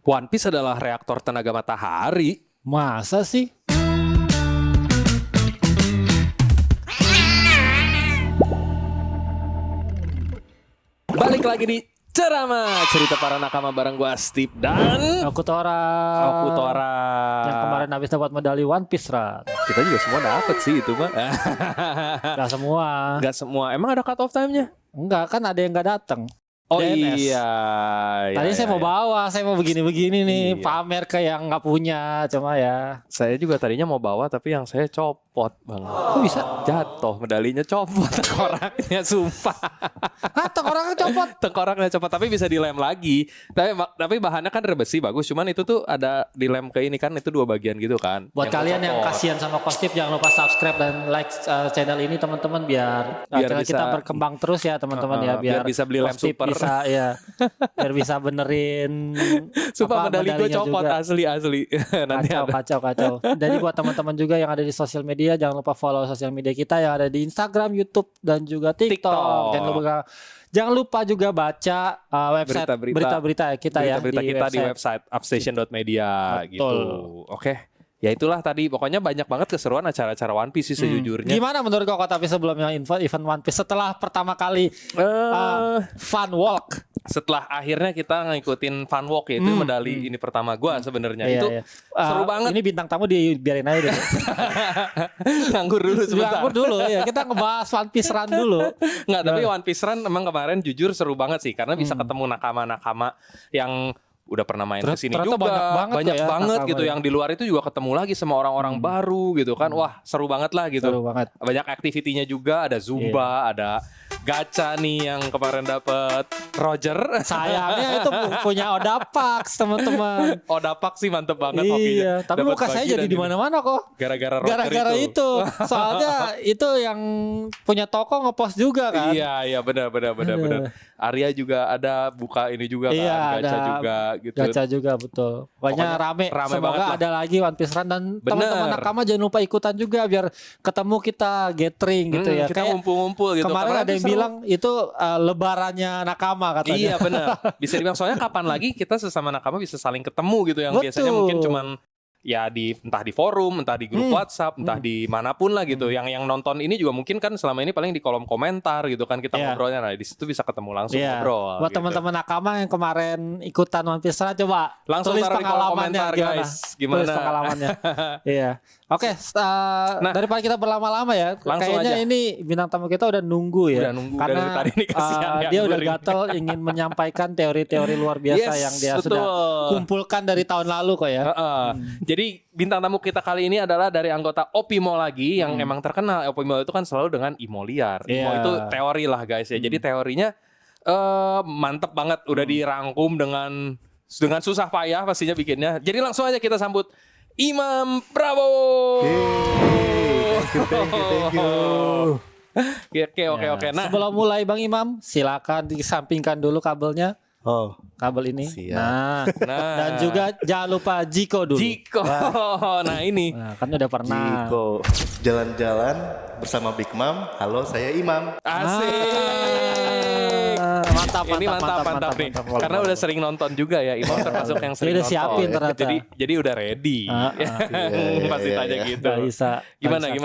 One Piece adalah reaktor tenaga matahari. Masa sih? Balik lagi di Ceramah, cerita para nakama bareng gua Steve dan Aku Tora. Yang kemarin habis dapat medali One Piece, Rat. Kita juga semua dapet sih itu, Pak. Gak semua. Gak semua. Emang ada cut off time-nya? Enggak, kan ada yang gak datang. Oh DNS. iya. Tadi saya mau bawa, saya mau begini-begini nih, Iya. pamer ke yang nggak punya, cuma ya. Saya juga tadinya mau bawa tapi yang saya copot, Bang. Kok bisa? Jatuh, medalinya copot, tengkoraknya sumpah. Hah, tengkoraknya copot? Tengkoraknya copot, tapi bisa dilem lagi. Tapi bahannya kan besi bagus, cuman itu tuh ada dilem ke ini kan, itu 2 bagian gitu kan. Buat kalian yang kasihan sama Kostip, jangan lupa subscribe dan like channel ini teman-teman biar channel bisa, kita berkembang terus ya teman-teman ya, biar bisa beli lem Kostip super. bisa ya, biar bisa benerin. Sumpah medali gue medalinya copot juga. asli. Nanti Kacau. Jadi buat teman-teman juga yang ada di sosial media, jangan lupa follow sosial media kita yang ada di Instagram, YouTube dan juga TikTok. Jangan lupa juga baca website berita-berita kita berita-berita di website upstation.media gitu. Oke. Ya itulah tadi, pokoknya banyak banget keseruan acara-acara One Piece sih sejujurnya. Gimana menurut kau tapi sebelumnya event One Piece setelah pertama kali Fun Walk? Setelah akhirnya kita ngikutin Fun Walk, yaitu medali ini pertama gua sebenarnya. Iya, Itu iya. seru banget. Ini bintang tamu dibiarin aja dulu. Nganggur dulu sebentar. Nganggur dulu ya. Kita ngebahas One Piece Run dulu. Nggak, tapi One Piece Run emang kemarin jujur seru banget sih, karena bisa ketemu nakama-nakama yang udah pernah main ke sini juga. Banyak banget gitu. Yang di luar itu juga ketemu lagi sama orang-orang baru gitu kan. Wah, seru banget lah gitu. Seru banget. Banyak aktivitinya juga, ada Zumba, ada gacha nih yang kemarin dapet Roger. Sayangnya itu punya Odapax, teman-teman. Odapak sih mantep banget hokinya. Iya, tapi Dapet muka saya bagi jadi dan di mana-mana kok. Gara-gara Roger Gara-gara itu. Soalnya itu yang punya toko ngepost juga kan. Iya, benar. Arya juga ada buka ini juga kan, Iya, gacha ada juga gitu. Gacha juga betul. Pokoknya rame semoga ada lagi One Piece Run dan teman-teman nakama jangan lupa ikutan juga biar ketemu kita gathering gitu ya. Kita Kayak ngumpul-ngumpul gitu. kemarin ada yang bilang itu lebarannya nakama katanya. Iya benar. Bisa dibilang soalnya kapan lagi kita sesama nakama bisa saling ketemu gitu yang biasanya mungkin cuman ya entah di forum, entah di grup WhatsApp, entah di manapun lah gitu. Yang nonton ini juga mungkin kan selama ini paling di kolom komentar gitu kan kita ngobrolnya. Nah di situ bisa ketemu langsung ngobrol. Buat teman-teman nakama yang kemarin ikutan One Piece Run, coba langsung tulis taruh di kolom pengalamannya komentar guys. Gimana? Tulis pengalamannya. Iya. Oke, daripada kita berlama-lama ya, kayaknya aja. ini bintang tamu kita udah nunggu ya. Udah nunggu karena dari tadi nih, kasihan ya, dia udah gatel ingin menyampaikan teori-teori luar biasa yang dia sudah kumpulkan dari tahun lalu kok ya. Jadi bintang tamu kita kali ini adalah dari anggota Opimo lagi yang emang terkenal. Opimo itu kan selalu dengan Imo liar. Imo itu teori lah guys ya. Jadi teorinya mantep banget, udah dirangkum dengan susah payah pastinya bikinnya. Jadi langsung aja kita sambut Imam Prabowo. Thank you. Oke. Nah, sebelum mulai Bang Imam, silakan disampingkan dulu kabelnya. Oh, kabel ini. Siap. Nah, dan juga jangan lupa Jiko dulu. Jiko. Nah, ini. Nah, kan udah pernah. Jiko. Jalan-jalan bersama Big Mom. Halo, saya Imam. Asik. Mantap nih. Karena udah sering nonton juga ya, Imam termasuk yang sering udah nonton. siapin ternyata. Jadi udah ready. Pasti tanya gitu. Gak bisa. Gimana nih?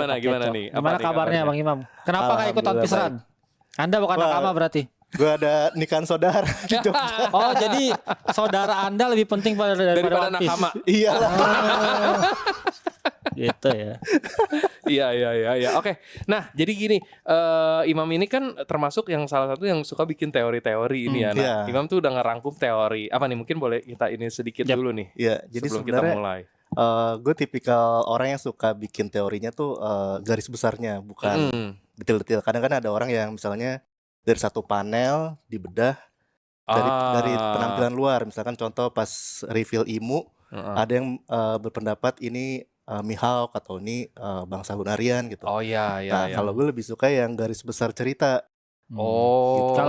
Gimana kabarnya Bang Imam? Kenapa gak ikut One Piece Run? Anda bukan nakama berarti? Gue ada nikahan saudara di Jogja. Oh, jadi saudara Anda lebih penting daripada One Piece. nakama. Iyalah. Gitu ya. Iya. Oke. Nah, jadi gini, Imam ini kan termasuk yang salah satu yang suka bikin teori-teori ini ya. Nah, Imam tuh udah ngerangkum teori. Apa nih? Mungkin boleh kita ini sedikit dulu nih. Iya, jadi sebelum kita mulai. Gue tipikal orang yang suka bikin teorinya tuh garis besarnya, bukan detail-detail. Kadang kan ada orang yang misalnya dari satu panel dibedah dari penampilan luar. Misalkan contoh pas reveal Imu, ada yang berpendapat ini Mihawk atau ini bangsa Lunarian gitu. Oh iya. Kalau gue lebih suka yang garis besar cerita. Oh. Gitu.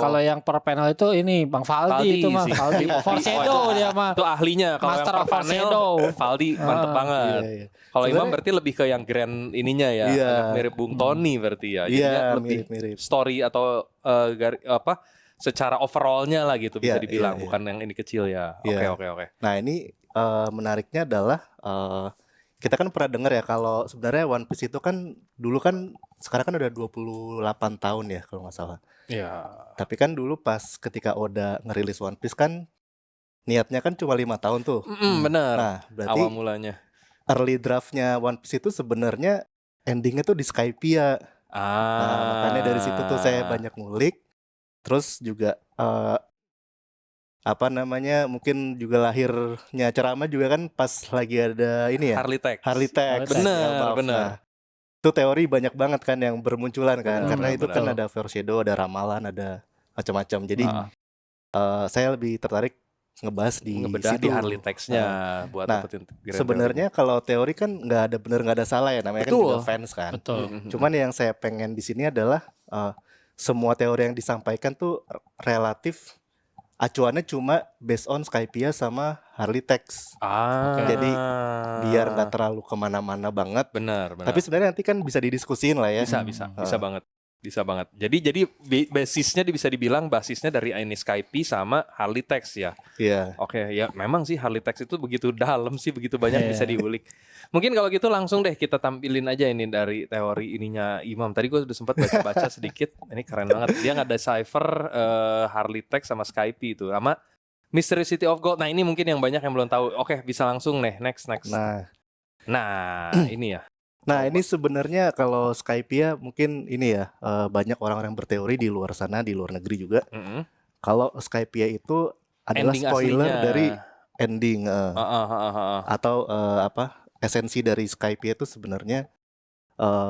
Kalau yang per panel itu ini Bang Valdi itu mah. Valdi Forsedo dia mah. Itu ahlinya. Kalau Master yang of per panel Forsedo. Valdi mantep banget. Iya. Kalau Imam berarti lebih ke yang grand ininya ya. Agak mirip Bung Tony berarti ya. Iya, lebih mirip-mirip. story atau secara overallnya lah gitu bisa Iya, dibilang, iya, iya. bukan yang ini kecil ya. Iya. Oke. Nah ini menariknya adalah kita kan pernah dengar ya kalau sebenarnya One Piece itu kan dulu kan sekarang kan udah 28 tahun ya kalau nggak salah. Iya. Tapi kan dulu pas ketika Oda ngerilis One Piece kan niatnya kan cuma 5 tahun tuh. Bener. Nah berarti Awal mulanya. early draftnya One Piece itu sebenarnya endingnya tuh di Skypiea. Nah makanya dari situ tuh saya banyak ngulik. Terus juga apa namanya mungkin juga lahirnya ceramah juga kan pas lagi ada ini ya Harley Tex. Bener. Nah, itu teori banyak banget kan yang bermunculan kan karena itu kan betul. ada foreshadow, ada ramalan, ada macam-macam. Jadi saya lebih tertarik ngebahas di ngebedah situ di Harley Tex-nya buat dapetin sebenarnya kalau teori kan nggak ada benar nggak ada salah ya, namanya kan juga fans kan. Betul. Cuman yang saya pengen di sini adalah semua teori yang disampaikan tuh relatif acuannya cuma based on Skypiea sama Harley Tex. Jadi biar nggak terlalu kemana-mana banget. Benar. Tapi sebenarnya nanti kan bisa didiskusin lah ya. Bisa banget. Jadi basisnya bisa dibilang basisnya dari ini Skype sama Harley Tex ya. Iya. Oke, ya memang sih Harley Tex itu begitu dalam sih, begitu banyak bisa diulik. Mungkin kalau gitu langsung deh kita tampilin aja ini dari teori ininya Imam. Tadi gue udah sempat baca-baca sedikit. Ini keren banget. Dia nggak ada cipher Harley Tex sama Skype itu sama Mystery City of Gold. Nah ini mungkin yang banyak yang belum tahu. Oke, bisa langsung nih next. Nah ini ya. Nah ini sebenarnya kalau Skypiea mungkin ini ya banyak orang-orang berteori di luar sana, di luar negeri juga. Kalau Skypiea itu adalah ending spoiler aslinya dari ending atau esensi dari Skypiea itu sebenarnya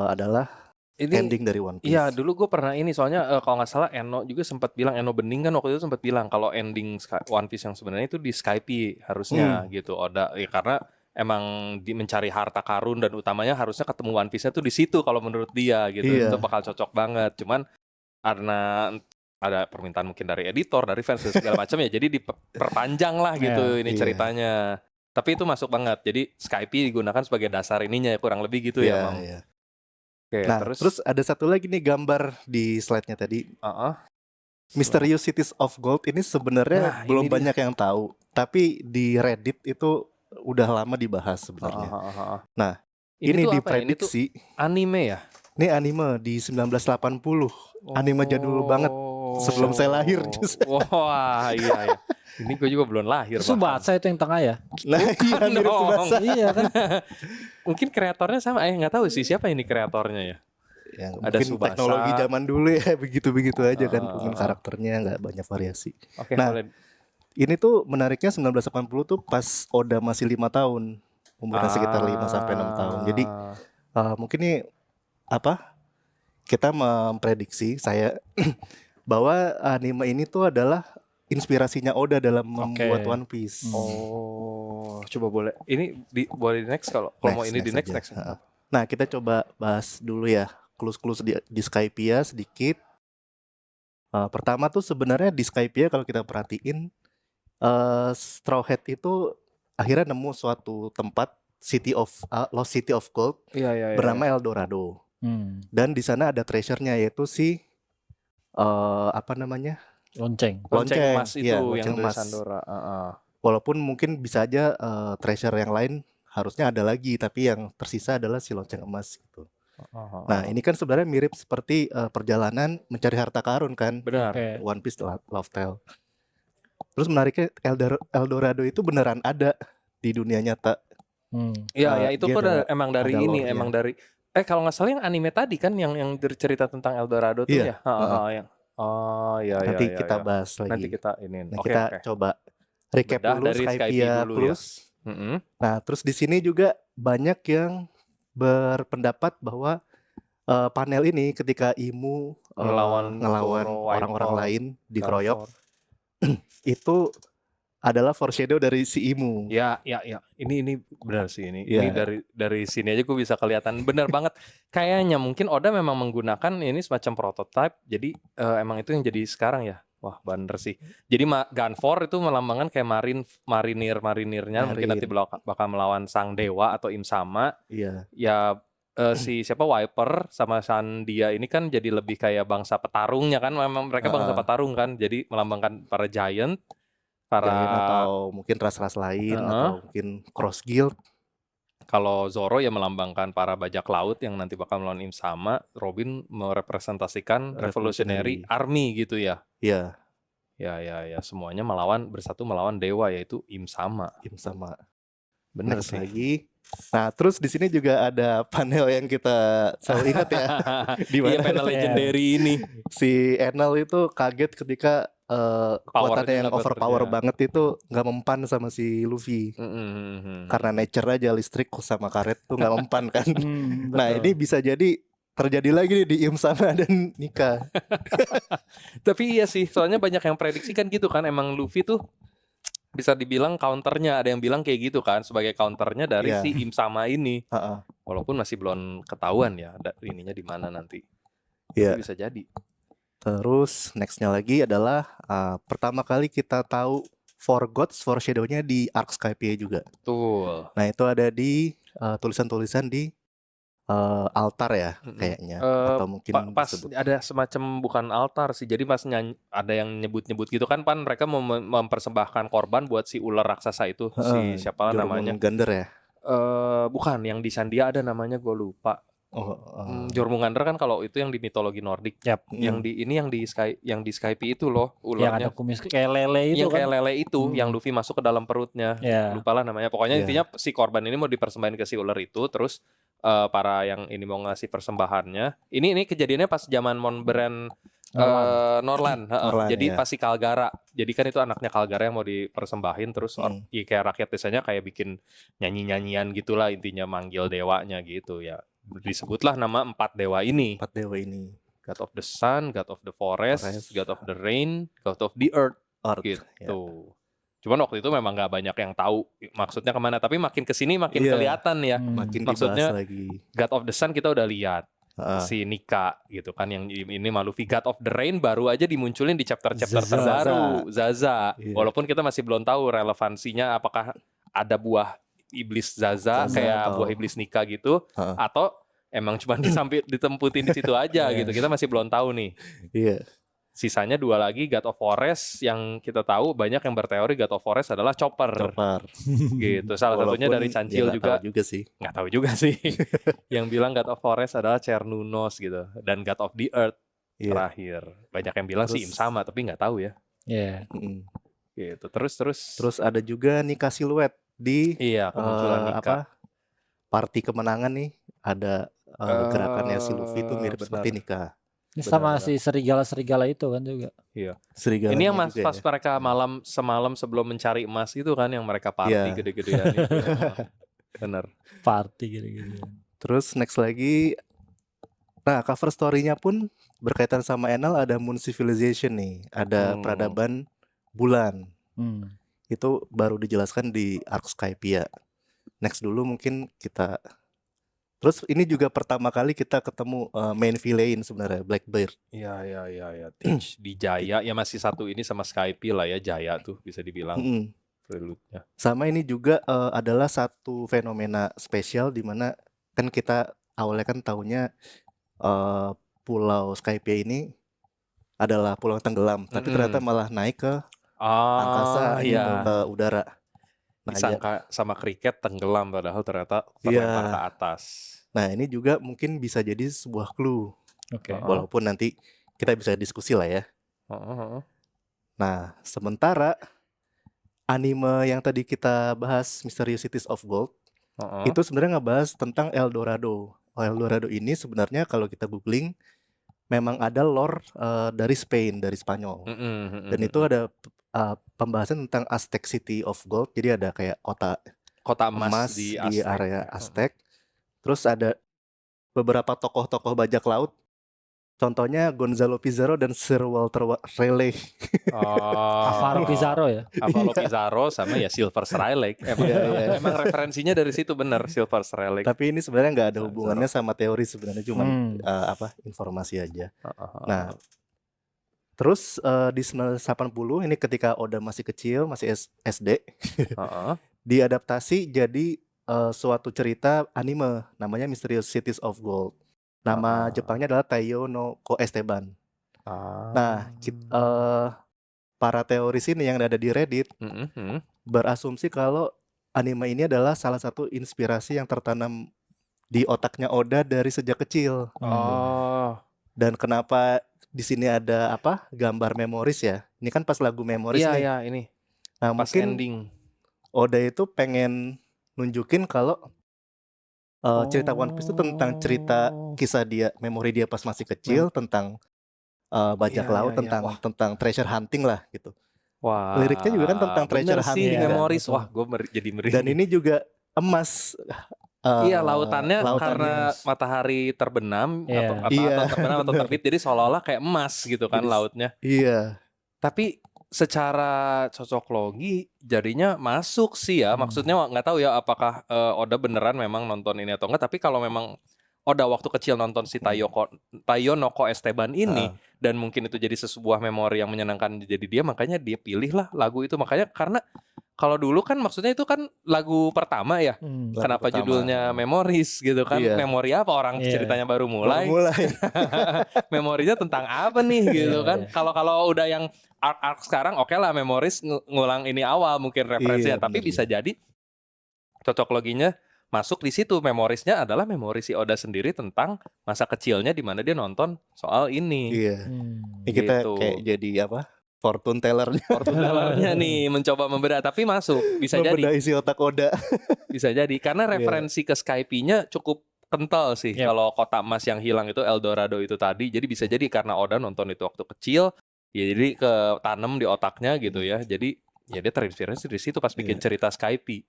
adalah ini, ending dari One Piece. Iya dulu gue pernah ini soalnya kalau nggak salah Eno juga sempat bilang, Eno Bening kan waktu itu sempat bilang kalau ending One Piece yang sebenarnya itu di Skypiea harusnya gitu Oda ya, karena emang mencari harta karun dan utamanya harusnya ketemu One Piece-nya tuh di situ kalau menurut dia gitu. Itu bakal cocok banget. Cuman karena ada permintaan mungkin dari editor, dari fans dan segala macam ya, jadi diperpanjang lah gitu ini ceritanya. Tapi itu masuk banget. Jadi Skype digunakan sebagai dasar ininya kurang lebih gitu ya, Mam. Oke, nah, terus ada satu lagi nih gambar di slide-nya tadi. Mysterious Cities of Gold ini sebenarnya belum banyak yang tahu, tapi di Reddit itu udah lama dibahas sebenarnya. Nah, ini diprediksi ini anime ya? Ini anime di 1980. Anime jadul banget sebelum saya lahir. Wah, iya. Ini gue juga belum lahir. Tsubasa itu yang tengah ya? Nah, iya mirip Tsubasa. Iya kan? Mungkin kreatornya sama, nggak tahu sih siapa ini kreatornya ya. Yang ada mungkin Tsubasa. Teknologi zaman dulu ya begitu-begitu aja kan, mungkin karakternya nggak banyak variasi. Oke, nah, boleh. Ini tuh menariknya 1980 tuh pas Oda masih 5 tahun, umurnya sekitar 5 sampai 6 tahun. Jadi mungkin nih kita memprediksi saya bahwa anime ini tuh adalah inspirasinya Oda dalam membuat One Piece. Oh, coba boleh. Ini boleh di next kalau mau ini di next. Nah, kita coba bahas dulu ya clues-clues di Skypiea sedikit. Pertama tuh sebenarnya di Skypiea kalau kita perhatiin Straw Hat itu akhirnya nemu suatu tempat Lost City of Gold bernama Eldorado. Dan di sana ada treasure-nya yaitu si lonceng emas itu yang dari emas. Sandora. Walaupun mungkin bisa aja treasure yang lain harusnya ada lagi, tapi yang tersisa adalah si lonceng emas gitu. Nah ini kan sebenarnya mirip seperti perjalanan mencari harta karun kan. Benar. One Piece Love Tale. Terus menariknya Eldorado itu beneran ada di dunia nyata. Iya, itu kok emang dari ini, emang dari kalau nggak salah yang anime tadi kan yang cerita tentang Eldorado tuh ya. Nanti kita bahas lagi. Nanti kita ini. Nah, kita coba recap dulu Skypiea Plus. Nah, terus di sini juga banyak yang berpendapat bahwa panel ini ketika Imu ngelawan orang-orang lain dikeroyok itu adalah foreshadow dari si Imu. Ya. Ini benar sih ini. Ini dari sini aja gue bisa kelihatan benar banget. Kayaknya mungkin Oda memang menggunakan ini semacam prototype. Jadi emang itu yang jadi sekarang ya. Wah, bener sih. Jadi Gunfor itu melambangkan kayak marinirnya mungkin nanti bakal melawan sang dewa atau Im Sama. Iya. Ya si siapa Wiper sama Sandia ini kan jadi lebih kayak bangsa petarungnya kan, memang mereka bangsa petarung kan, jadi melambangkan para giant, Giant atau mungkin ras-ras lain atau mungkin cross guild. Kalau Zoro ya melambangkan para bajak laut yang nanti bakal melawan Im Sama, Robin merepresentasikan Revolutionary Army gitu ya. Iya. Ya, semuanya bersatu melawan dewa yaitu Im Sama. Bener Next sih. Lagi. Nah, terus di sini juga ada panel yang kita selalu ingat ya. Di mana panel legendary ini. Si Enel itu kaget ketika kekuatannya yang overpower banget itu nggak mempan sama si Luffy. Karena nature aja listrik sama karet tuh nggak mempan kan. Nah, ini bisa jadi terjadi lagi nih di Im Sama dan Nika. Tapi iya sih, soalnya banyak yang prediksikan gitu kan, emang Luffy tuh bisa dibilang counternya, ada yang bilang kayak gitu kan, sebagai counternya dari si Im Sama ini. Walaupun masih belum ketahuan ya ininya di mana nanti. Itu bisa jadi. Terus nextnya lagi adalah pertama kali kita tahu Four Gods Foreshadow-nya di Arc Skypiea juga. Betul. Nah itu ada di tulisan-tulisan di altar ya kayaknya, atau mungkin pas ada semacam bukan altar sih, jadi pas ada yang nyebut-nyebut gitu kan, mereka mempersembahkan korban buat si ular raksasa itu, si siapa namanya? Jormungandr ya? Bukan, yang di Sandia ada namanya gue lupa. Jormungandr kan kalau itu yang di mitologi Nordik. Yang di Skypiea itu loh ularnya. Yang ada kumis kayak lele itu yang kayak lele itu, yang Luffy masuk ke dalam perutnya. Lupalah namanya. Pokoknya intinya si korban ini mau dipersembahin ke si ular itu, terus para yang ini mau ngasih persembahannya. Ini kejadiannya pas zaman Monbrand Norland. Jadi pas si Kalgara. Jadi kan itu anaknya Kalgara yang mau dipersembahin, terus kayak rakyat desanya kayak bikin nyanyi-nyanyian gitulah, intinya manggil dewanya gitu ya. Disebutlah nama 4 dewa ini. God of the Sun, God of the Forest, God of the Rain, God of the Earth gitu. Cuman waktu itu memang nggak banyak yang tahu maksudnya kemana, tapi makin kesini makin kelihatan ya. Maksudnya lagi. God of the Sun kita udah lihat, si Nika gitu kan, yang ini Luffy. God of the Rain baru aja dimunculin di chapter-chapter terbaru, Zaza. Walaupun kita masih belum tahu relevansinya, apakah ada buah iblis Zaza kayak buah iblis Nika gitu, atau emang cuma ditemputin di situ aja gitu. Kita masih belum tahu nih. Sisanya 2 lagi, God of Forest, yang kita tahu banyak yang berteori God of Forest adalah Chopper. Gitu. Salah satunya dari Cancil juga. Nggak tahu juga sih. Yang bilang God of Forest adalah Cernunos gitu. Dan God of the Earth terakhir. Banyak yang bilang sih Im Sama, tapi nggak tahu ya. Gitu. Terus ada juga Nika Silhouette di kemunculan Nika. Party kemenangan nih, ada gerakannya si Luffy itu mirip seperti Nika. Ini sama si serigala itu kan juga. Iya. Serigala. Ini yang pas mereka semalam sebelum mencari emas itu kan, yang mereka party gede-gedean itu. Bener. Party gede-gede. Terus next lagi, nah cover story-nya pun berkaitan sama Enel, ada Moon Civilization nih, ada peradaban bulan. Itu baru dijelaskan di Arc Skypiea. Next dulu mungkin kita. Terus ini juga pertama kali kita ketemu main villain sebenarnya, Blackbeard. Iya. Teach di Jaya ya, masih satu ini sama Skypiea lah ya, Jaya tuh bisa dibilang prelude-nya. Sama ini juga adalah satu fenomena spesial di mana kan kita awalnya kan taunya pulau Skypiea ini adalah pulau tenggelam, tapi ternyata malah naik ke angkasa, ke udara. Disangka sama kriket tenggelam, padahal ternyata terlempar ke atas. Nah ini juga mungkin bisa jadi sebuah clue. Walaupun nanti kita bisa diskusi lah ya. Nah sementara anime yang tadi kita bahas, Mysterious Cities of Gold, itu sebenarnya ngebahas tentang El Dorado. El Dorado ini sebenarnya kalau kita googling memang ada lore dari Spain, dari Spanyol. Dan itu ada pembahasan tentang Aztec City of Gold. Jadi ada kayak kota emas di area Aztec. Terus ada beberapa tokoh-tokoh bajak laut. Contohnya Gonzalo Pizarro dan Sir Walter Raleigh. Alvaro Pizarro ya. Alvaro Pizarro sama ya Silver Raleigh. Emang referensinya dari situ bener, Silver Raleigh. Tapi ini sebenarnya nggak ada hubungannya sama teori sebenarnya, cuma informasi aja. Nah, terus di 1980 ini ketika Oda masih kecil, masih SD, diadaptasi jadi suatu cerita anime namanya Mysterious Cities of Gold. Nama Jepangnya adalah Taiyo no Ko Esteban. Nah, para teoris ini yang ada di Reddit berasumsi kalau anime ini adalah salah satu inspirasi yang tertanam di otaknya Oda dari sejak kecil. Dan kenapa di sini ada gambar Memories ya? Ini kan pas lagu Memories nih. Iya, ini. Nah, pas mungkin ending. Oda itu pengen nunjukin kalau cerita One Piece itu tentang cerita kisah dia, memori dia pas masih kecil, tentang bajak laut, tentang treasure hunting lah gitu. Wah. Liriknya juga kan tentang treasure hunting. Memories. Wah, gue jadi merinding. Dan ini juga emas. Iya, lautannya karena matahari terbenam atau terbenam atau terbit, jadi seolah-olah kayak emas gitu kan lautnya. Iya. Tapi secara cocok logi jadinya masuk sih ya. Maksudnya nggak tahu ya apakah Oda beneran memang nonton ini atau enggak. Tapi kalau memang Oda waktu kecil nonton si Taiyo no Ko Esteban ini dan mungkin itu jadi sebuah memori yang menyenangkan jadi dia, makanya dia pilih lah lagu itu. Makanya karena kalau dulu kan maksudnya itu kan lagu pertama ya. Kenapa judulnya Memories gitu kan? Memori apa, orang ceritanya baru mulai. Memorinya tentang apa nih gitu kan? Kalau udah yang arc sekarang oke lah, Memories ngulang ini awal mungkin referensinya, tapi bisa jadi cocok loginya masuk di situ. Memoriesnya adalah memori si Oda sendiri tentang masa kecilnya di mana dia nonton soal ini. Ini kita kayak jadi fortune tellernya nih, mencoba membedah, tapi masuk bisa jadi isi otak Oda. Bisa jadi karena referensi ke Skype-nya cukup kental sih. Kalau kotak emas yang hilang itu Eldorado itu tadi, jadi bisa jadi karena Oda nonton itu waktu kecil, ya jadi ketanam di otaknya gitu ya. Jadi ya dia terinspirasi dari situ pas bikin cerita Skype.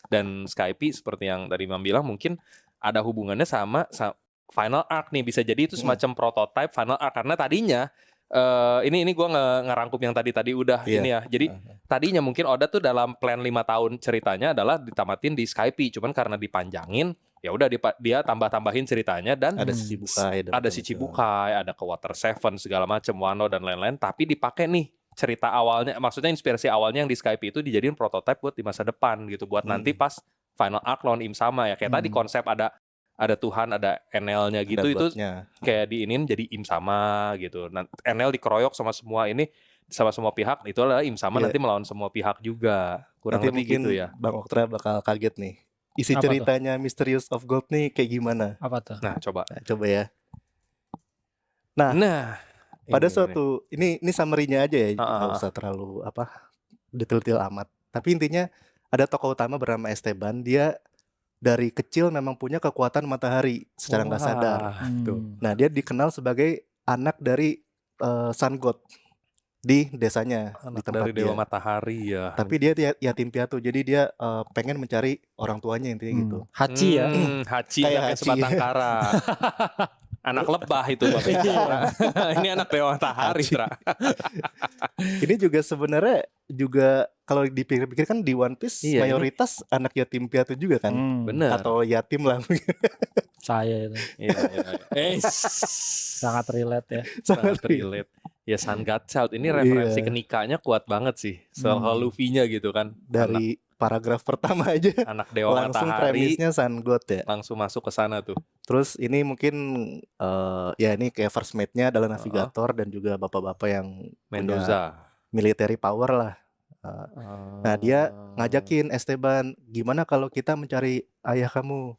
Dan Skype seperti yang tadi Mam bilang mungkin ada hubungannya sama Final Arc nih, bisa jadi itu semacam prototype Final Arc karena tadinya ini gue ngerangkum yang tadi udah ini ya. Jadi tadinya mungkin Oda tuh dalam plan 5 tahun ceritanya adalah ditamatin di Skype, cuman karena dipanjangin ya udah dia tambah-tambahin ceritanya dan ada Shichibukai, ada ke Water Seven segala macam, Wano dan lain-lain, tapi dipakai nih cerita awalnya, maksudnya inspirasi awalnya yang di Skype itu dijadiin prototype buat di masa depan gitu, buat nanti pas Final Arc lawan Im Sama ya. Kayak tadi konsep ada Tuhan, ada Enel-nya gitu, itu kayak diinin jadi Im Sama gitu. Nanti Enel dikeroyok sama semua pihak, itu adalah Im Sama nanti melawan semua pihak juga. Kurang nanti lebih gitu ya. Bang Oktra bakal kaget nih. Isi ceritanya Mysterious of Gold nih kayak gimana? Apa tuh? Nah, coba ya. Nah, pada suatu ini summary-nya aja ya, nggak usah terlalu detail amat. Tapi intinya ada tokoh utama bernama Esteban, dia dari kecil memang punya kekuatan matahari secara nggak sadar. Nah, dia dikenal sebagai anak dari Sun God di desanya, anak di tempat dari Dewa Matahari ya. Tapi dia yatim piatu, jadi dia pengen mencari orang tuanya intinya gitu. Hachi ya. Hachi kayak sebatang kara. Anak lebah itu ini anak Dewa Matahari, Tra. Ini juga sebenarnya juga kalau dipikir-pikir kan di One Piece mayoritas anak yatim piatu juga kan. Bener. Atau yatim lah. Saya itu. Sangat relate ya. Sangat relate. Ya, Sun God Child ini referensi ke nikahnya kuat banget sih. Soal Luffy-nya gitu kan. Dari paragraf pertama aja anak Dewa langsung Matahari, premisnya Sun God ya. Langsung masuk ke sana tuh. Terus ini mungkin ya ini kayak first mate-nya adalah navigator dan juga bapak-bapak yang Mendoza, military power lah. Nah, dia ngajakin Esteban, gimana kalau kita mencari ayah kamu,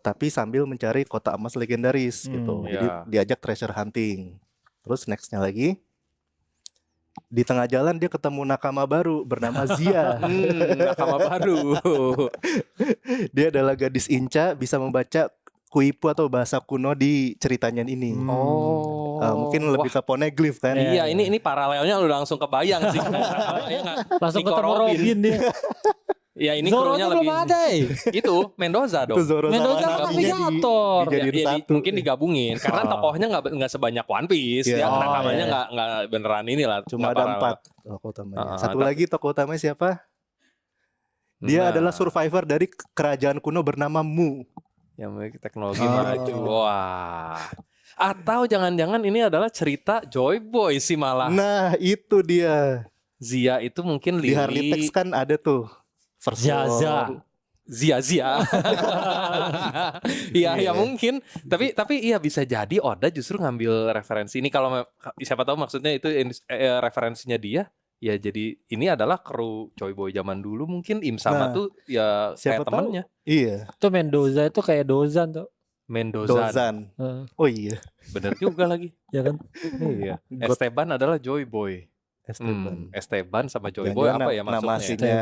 tapi sambil mencari kotak emas legendaris gitu. Jadi diajak treasure hunting. Terus nextnya lagi, di tengah jalan dia ketemu nakama baru bernama Zia. Nakama baru. Dia adalah gadis inca, bisa membaca kuipu atau bahasa kuno di ceritanya ini. Mungkin lebih ke poneglyph kan. Iya, ini paralelnya udah langsung kebayang sih. Langsung ketemu Robin dia. Ya ini Zoro krunya belum lebih ada. Itu Mendoza dong. Mendoza kan navigator. Mungkin digabungin karena tokohnya nggak sebanyak One Piece ya. Nakamanya nggak beneran inilah. Cuma ada 4 tokoh utamanya. Satu lagi tokoh utamanya siapa? Dia adalah survivor dari kerajaan kuno bernama Mu. Yang memiliki teknologi maju. Wah. Atau jangan-jangan ini adalah cerita Joy Boy sih malah. Nah, itu dia. Zia itu mungkin di Harley Text kan ada tuh. Zaza. Zia. Iya ya mungkin. Tapi iya bisa jadi Oda justru ngambil referensi ini kalau siapa tahu maksudnya itu referensinya dia. Ya jadi ini adalah kru Joy Boy zaman dulu mungkin Im-sama tuh ya kayak temennya. Iya. Itu Mendoza itu kayak Dozan tuh. Mendozan. Oh iya. Bener juga lagi. Ya kan? Iya. Esteban adalah Joy Boy. Esteban sama Joy Boy apa ya maksudnya? Nama aslinya.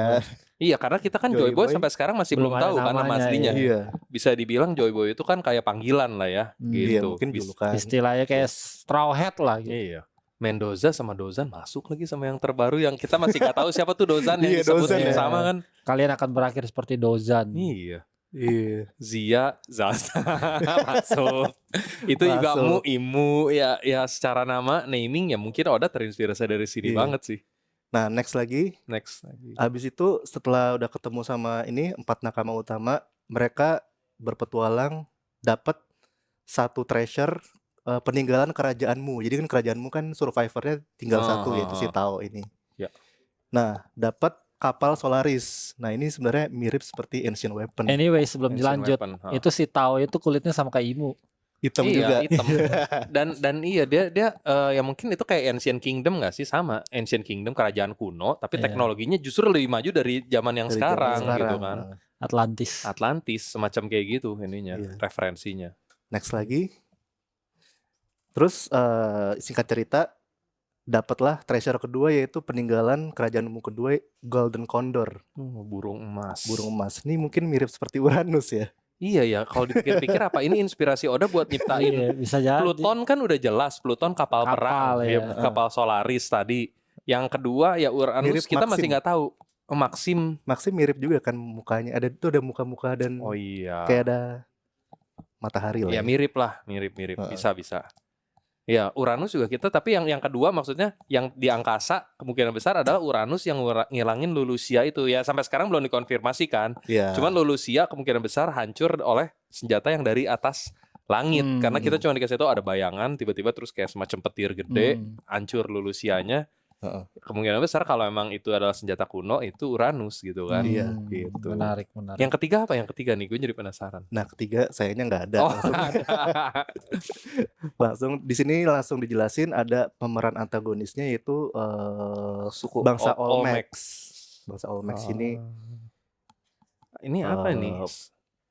Iya karena kita kan Joy Boy sampai sekarang masih belum tahu kan nama aslinya. Iya. Bisa dibilang Joy Boy itu kan kayak panggilan lah ya gitu. Iya, mungkin julukan. Istilahnya kayak straw hat lah gitu. Iya. Mendoza sama Dozan masuk lagi sama yang terbaru yang kita masih gak tahu siapa tuh Dozan yang disebutnya sama kan. Kalian akan berakhir seperti Dozan. Iya. Iya. Zaza masuk. Itu juga Imu ya secara nama naming ya mungkin Oda terinspirasi dari sini banget sih. Nah, next lagi. Habis itu setelah udah ketemu sama ini 4 nakama utama, mereka berpetualang dapat satu treasure peninggalan kerajaanmu. Jadi kan kerajaanmu kan survivornya tinggal satu yaitu si Tao ini. Ya. Nah, dapat kapal Solaris. Nah, ini sebenarnya mirip seperti Ancient Weapon. Anyway, sebelum dilanjut, itu si Tao itu kulitnya sama kayak Imu. Hitam juga. Hitam. dan iya dia ya mungkin itu kayak Ancient Kingdom nggak sih sama Ancient Kingdom kerajaan kuno, tapi teknologinya justru lebih maju dari zaman yang sekarang gitu kan. Atlantis semacam kayak gitu ininya referensinya. Next lagi. Terus singkat cerita dapatlah treasure kedua yaitu peninggalan kerajaanmu kedua Golden Condor. Burung emas. Ini mungkin mirip seperti Uranus ya. Iya ya, kalau dipikir-pikir apa ini inspirasi Oda buat nyiptain bisa jadi. Pluton kan udah jelas, Pluton kapal perang, kapal Solaris tadi. Yang kedua ya Uranus mirip kita Maxim. Masih nggak tahu. Maxim mirip juga kan mukanya. Ada muka-muka dan kayak ada matahari lah. Ya mirip lah, mirip. Bisa. Ya Uranus juga kita, tapi yang kedua maksudnya yang di angkasa kemungkinan besar adalah Uranus yang ngilangin Lulusia itu ya sampai sekarang belum dikonfirmasi kan. Cuman Lulusia kemungkinan besar hancur oleh senjata yang dari atas langit karena kita cuma dikasih tahu ada bayangan tiba-tiba terus kayak semacam petir gede hancur Lulusianya. Kemungkinan besar kalau emang itu adalah senjata kuno itu Uranus gitu kan. Gitu. Menarik. Yang ketiga apa? Yang ketiga nih gue jadi penasaran. Nah ketiga sayangnya nggak ada. Langsung di sini langsung dijelasin ada pemeran antagonisnya yaitu suku bangsa Olmecs. Bangsa Olmecs ini apa nih?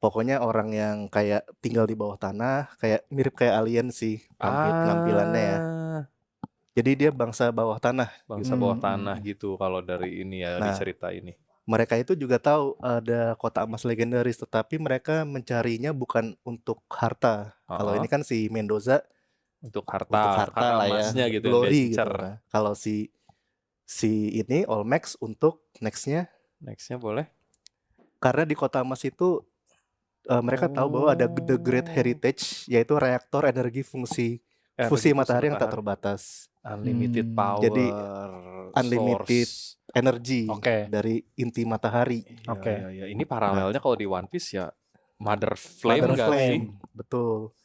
Pokoknya orang yang kayak tinggal di bawah tanah, kayak mirip kayak alien sih penampilannya ya. Jadi dia bangsa bawah tanah. Bawah tanah gitu kalau dari ini ya di cerita ini. Mereka itu juga tahu ada kota emas legendaris, tetapi mereka mencarinya bukan untuk harta. Kalau ini kan si Mendoza untuk harta lah emasnya ya, gitu. Glory gitu. Kalau si ini Olmecs untuk nextnya boleh. Karena di kota emas itu mereka tahu bahwa ada the Great Heritage, yaitu reaktor energi fusi matahari yang tak terbatas. Unlimited power. Jadi unlimited energi dari inti matahari. Ya. Ini paralelnya kalau di One Piece ya Mother Flame nggak sih? Betul.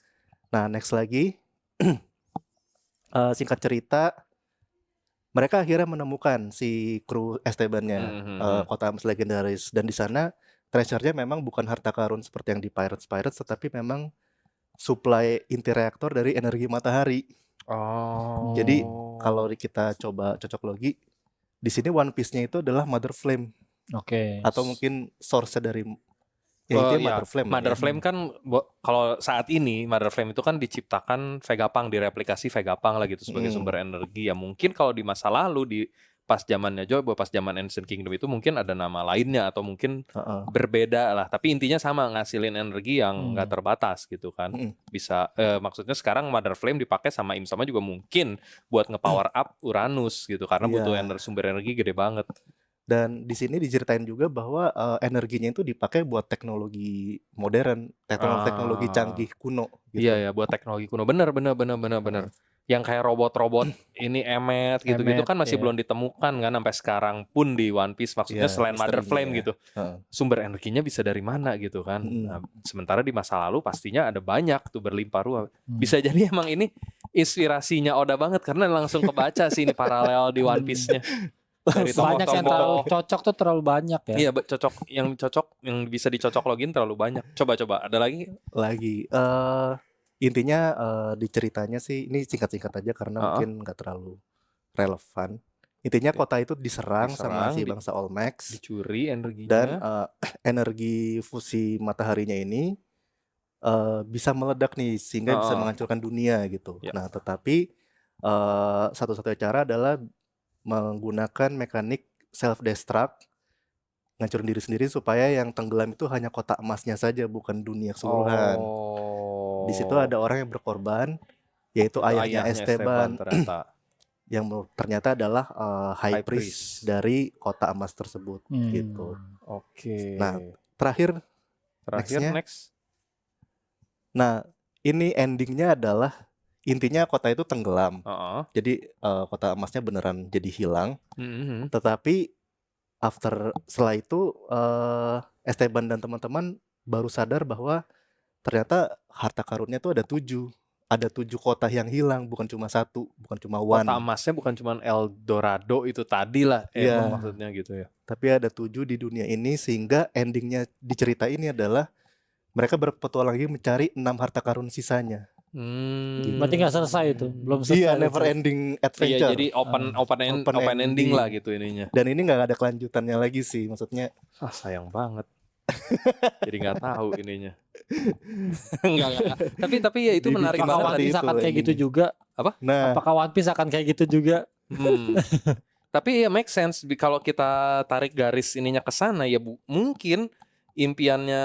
Nah next lagi singkat cerita mereka akhirnya menemukan si kru Estebannya kota emas legendaris dan di sana treasure-nya memang bukan harta karun seperti yang di Pirates, tetapi memang supply inti reaktor dari energi matahari. Jadi kalau kita coba cocok logi, di sini One Piece-nya itu adalah Mother Flame. Atau mungkin source-nya dari Mother Flame. Mother Flame kan kalau saat ini Mother Flame itu kan diciptakan Vegapunk, direplikasi Vegapunk lah gitu sebagai sumber energi. Ya mungkin kalau di masa lalu di pas zamannya Joy Boy, pas zaman Ancient Kingdom itu mungkin ada nama lainnya atau mungkin berbeda lah. Tapi intinya sama, ngasilin energi yang nggak terbatas gitu kan. Bisa maksudnya sekarang Mother Flame dipakai sama Im-sama juga mungkin buat nge-power up Uranus gitu karena butuh sumber energi gede banget. Dan di sini diceritain juga bahwa energinya itu dipakai buat teknologi modern, teknologi canggih kuno. Gitu. Iya ya, buat teknologi kuno. Bener. Yang kayak robot-robot ini Emmet gitu-gitu kan masih belum ditemukan kan sampai sekarang pun di One Piece. Maksudnya selain Mother Flame gitu, sumber energinya bisa dari mana gitu kan. Nah, sementara di masa lalu pastinya ada banyak tuh berlimpah ruah. Bisa jadi emang ini inspirasinya Oda banget karena langsung kebaca sih ini paralel di One Piece-nya. Dari Banyak yang terlalu tokoh-tokoh. cocok tuh terlalu banyak ya. Iya, cocok yang bisa dicocok login terlalu banyak. Coba ada lagi? Lagi intinya di ceritanya sih ini singkat-singkat aja karena Heeh. mungkin nggak terlalu relevan. Intinya kota itu diserang sama si bangsa Olmecs dicuri dan energinya. energi fusi mataharinya ini bisa meledak nih sehingga bisa menghancurkan dunia gitu. Ya. Nah, tetapi satu-satunya cara adalah menggunakan mekanik self destruct, ngancurin diri sendiri supaya yang tenggelam itu hanya kotak emasnya saja, bukan dunia keseluruhan. Di situ ada orang yang berkorban, yaitu Itu ayahnya Esteban ternyata. yang ternyata adalah high priest dari kota emas tersebut gitu. Oke. Nah, terakhir next. Nah, ini endingnya adalah intinya kota itu tenggelam. Jadi kota emasnya beneran jadi hilang. Tetapi setelah itu Esteban dan teman-teman baru sadar bahwa ternyata harta karunnya tuh ada 7. Ada 7 kota yang hilang, bukan cuma 1, bukan cuma one. Kota emasnya bukan cuma El Dorado itu tadi lah, emang maksudnya gitu ya. Tapi ada 7 di dunia ini sehingga endingnya di cerita ini adalah mereka berpetualang lagi mencari 6 harta karun sisanya. Berarti nggak selesai itu, belum selesai. Iya, never ending adventure. Iya, jadi open ending lah gitu ininya. Dan ini nggak ada kelanjutannya lagi sih, maksudnya. Sayang banget. Jadi nggak tahu ininya. Enggak. Tapi ya itu menarik banget. Apakah One Piece akan kayak gitu juga? Apa? Nah, apakah One Piece akan kayak gitu juga? Tapi ya make sense kalau kita tarik garis ininya ke sana ya mungkin impiannya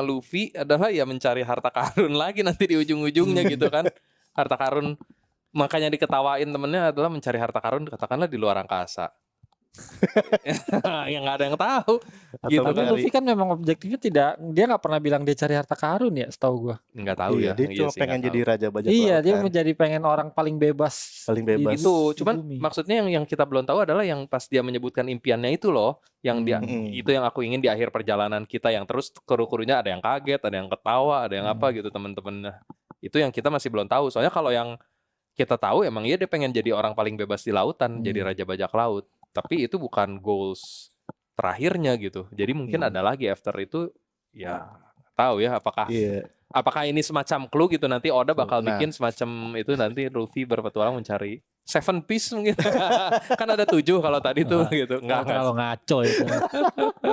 Luffy adalah ya mencari harta karun lagi nanti di ujung-ujungnya gitu kan. Harta karun, makanya diketawain temennya adalah mencari harta karun katakanlah di luar angkasa. Yang nggak ada yang tahu gitu kan. Luffy kan memang objektifnya dia nggak pernah bilang dia cari harta karun ya, setahu gua. Nggak tahu ya. Dia cuma pengen jadi raja bajak laut. Iya, dia menjadi pengen orang paling bebas. Itu cuman maksudnya yang kita belum tahu adalah yang pas dia menyebutkan impiannya itu loh, yang dia itu yang aku ingin di akhir perjalanan kita, yang terus kru-krunya ada yang kaget, ada yang ketawa, ada yang apa gitu teman-temannya. Itu yang kita masih belum tahu. Soalnya kalau yang kita tahu emang dia pengen jadi orang paling bebas di lautan, jadi raja bajak laut. Tapi itu bukan goals terakhirnya gitu. Jadi mungkin ada lagi after itu, ya tahu ya apakah ini semacam clue gitu, nanti Oda bakal bikin semacam itu, nanti Luffy berpetualang mencari 7 piece mungkin. Kan ada 7 kalau tadi tuh gitu. Enggak terlalu ngaco itu.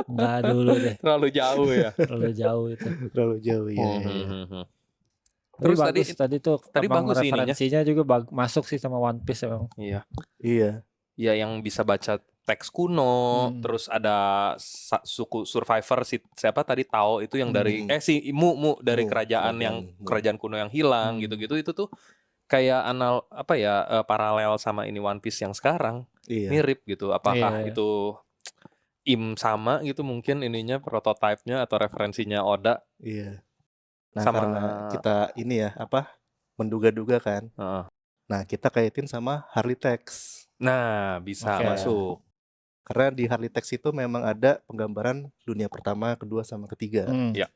Enggak dulu deh. Terlalu jauh ya. Terlalu jauh itu. Terlalu jauh ya. Terus tadi tuh bagus referensinya juga masuk sih sama One Piece emang. Iya. Ya yang bisa baca teks kuno, terus ada suku survivor siapa tadi Tao itu yang dari si Mu dari kerajaan kuno yang hilang gitu-gitu, itu tuh kayak paralel sama ini One Piece yang sekarang. Mirip gitu. Apakah itu sama gitu mungkin ininya prototipenya atau referensinya Oda? Iya. Nah, karena kita ini ya menduga-duga kan. Nah, kita kaitin sama Harley Text. Nah, bisa masuk. Karena di Harley Text itu memang ada penggambaran dunia pertama, kedua, sama ketiga. Ya.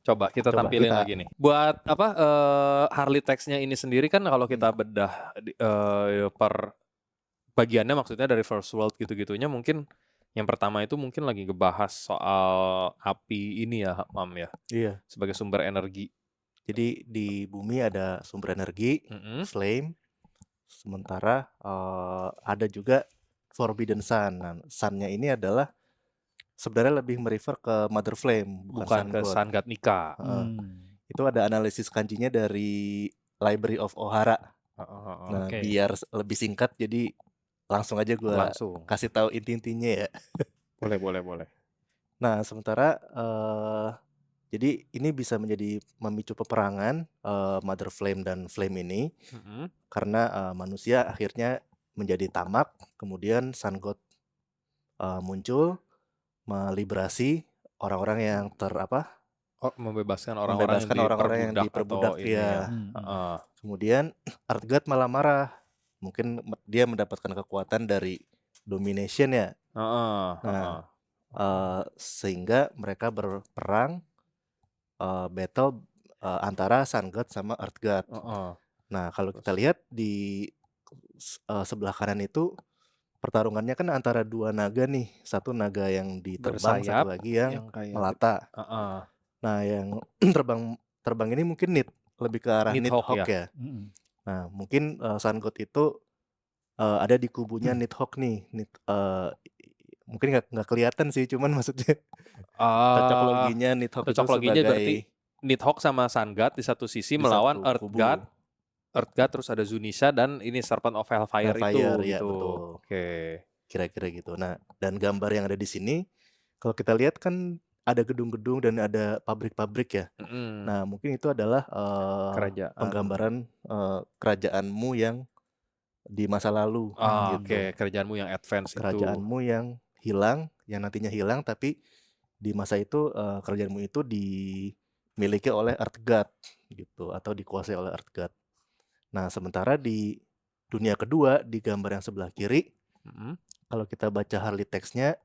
Coba kita tampilin lagi nih. Buat Harley Text-nya ini sendiri kan kalau kita bedah per bagiannya, maksudnya dari First World gitu-gitunya, mungkin yang pertama itu mungkin lagi ngebahas soal api ini ya, Mam ya. Iya. Sebagai sumber energi. Jadi di bumi ada sumber energi, flame. Sementara ada juga Forbidden Sun. Nah, Sun-nya ini adalah sebenarnya lebih merefer ke Mother Flame, bukan ke Sun God Nika. Itu ada analisis kanjinya dari Library of Ohara. Nah, biar lebih singkat, jadi langsung aja gue kasih tahu inti-intinya ya. Boleh. Nah, sementara jadi ini bisa menjadi memicu peperangan Mother Flame dan Flame ini karena manusia akhirnya menjadi tamak, kemudian Sun God muncul meliberasi orang-orang yang membebaskan orang-orang yang diperbudak ya. Kemudian Earth God malah marah, mungkin dia mendapatkan kekuatan dari domination ya. Sehingga mereka berperang, battle antara Sun God sama Earth God. Nah, kalau kita lihat di sebelah kanan itu pertarungannya kan antara dua naga nih, satu naga yang diterbang, Bersayap, satu lagi yang kayak melata. Heeh. Nah, yang terbang ini mungkin lebih ke arah Nidhogg Nidhogg ya. ya. Nah, mungkin Sun God itu ada di kubunya Nidhogg nih. Mungkin nggak kelihatan sih, cuman maksudnya cocok loginya Nidhogg itu Cocok loginya berarti sebagai Nidhogg sama Sun God di satu sisi di melawan satu Earth kubu. God. Earth God terus ada Zunisha dan ini Serpent of Hellfire itu ya, gitu. betul. Oke. Kira-kira gitu. Nah, dan gambar yang ada di sini kalau kita lihat kan ada gedung-gedung dan ada pabrik-pabrik ya. Nah, mungkin itu adalah Kerajaan. penggambaran kerajaanmu yang di masa lalu gitu. Oke, kerajaanmu yang advance Kerajaanmu yang hilang, yang nantinya hilang tapi di masa itu kerajaanmu itu dimiliki oleh Earth God gitu atau dikuasai oleh Earth God. Nah, sementara di dunia kedua di gambar yang sebelah kiri, kalau kita baca Harley text-nya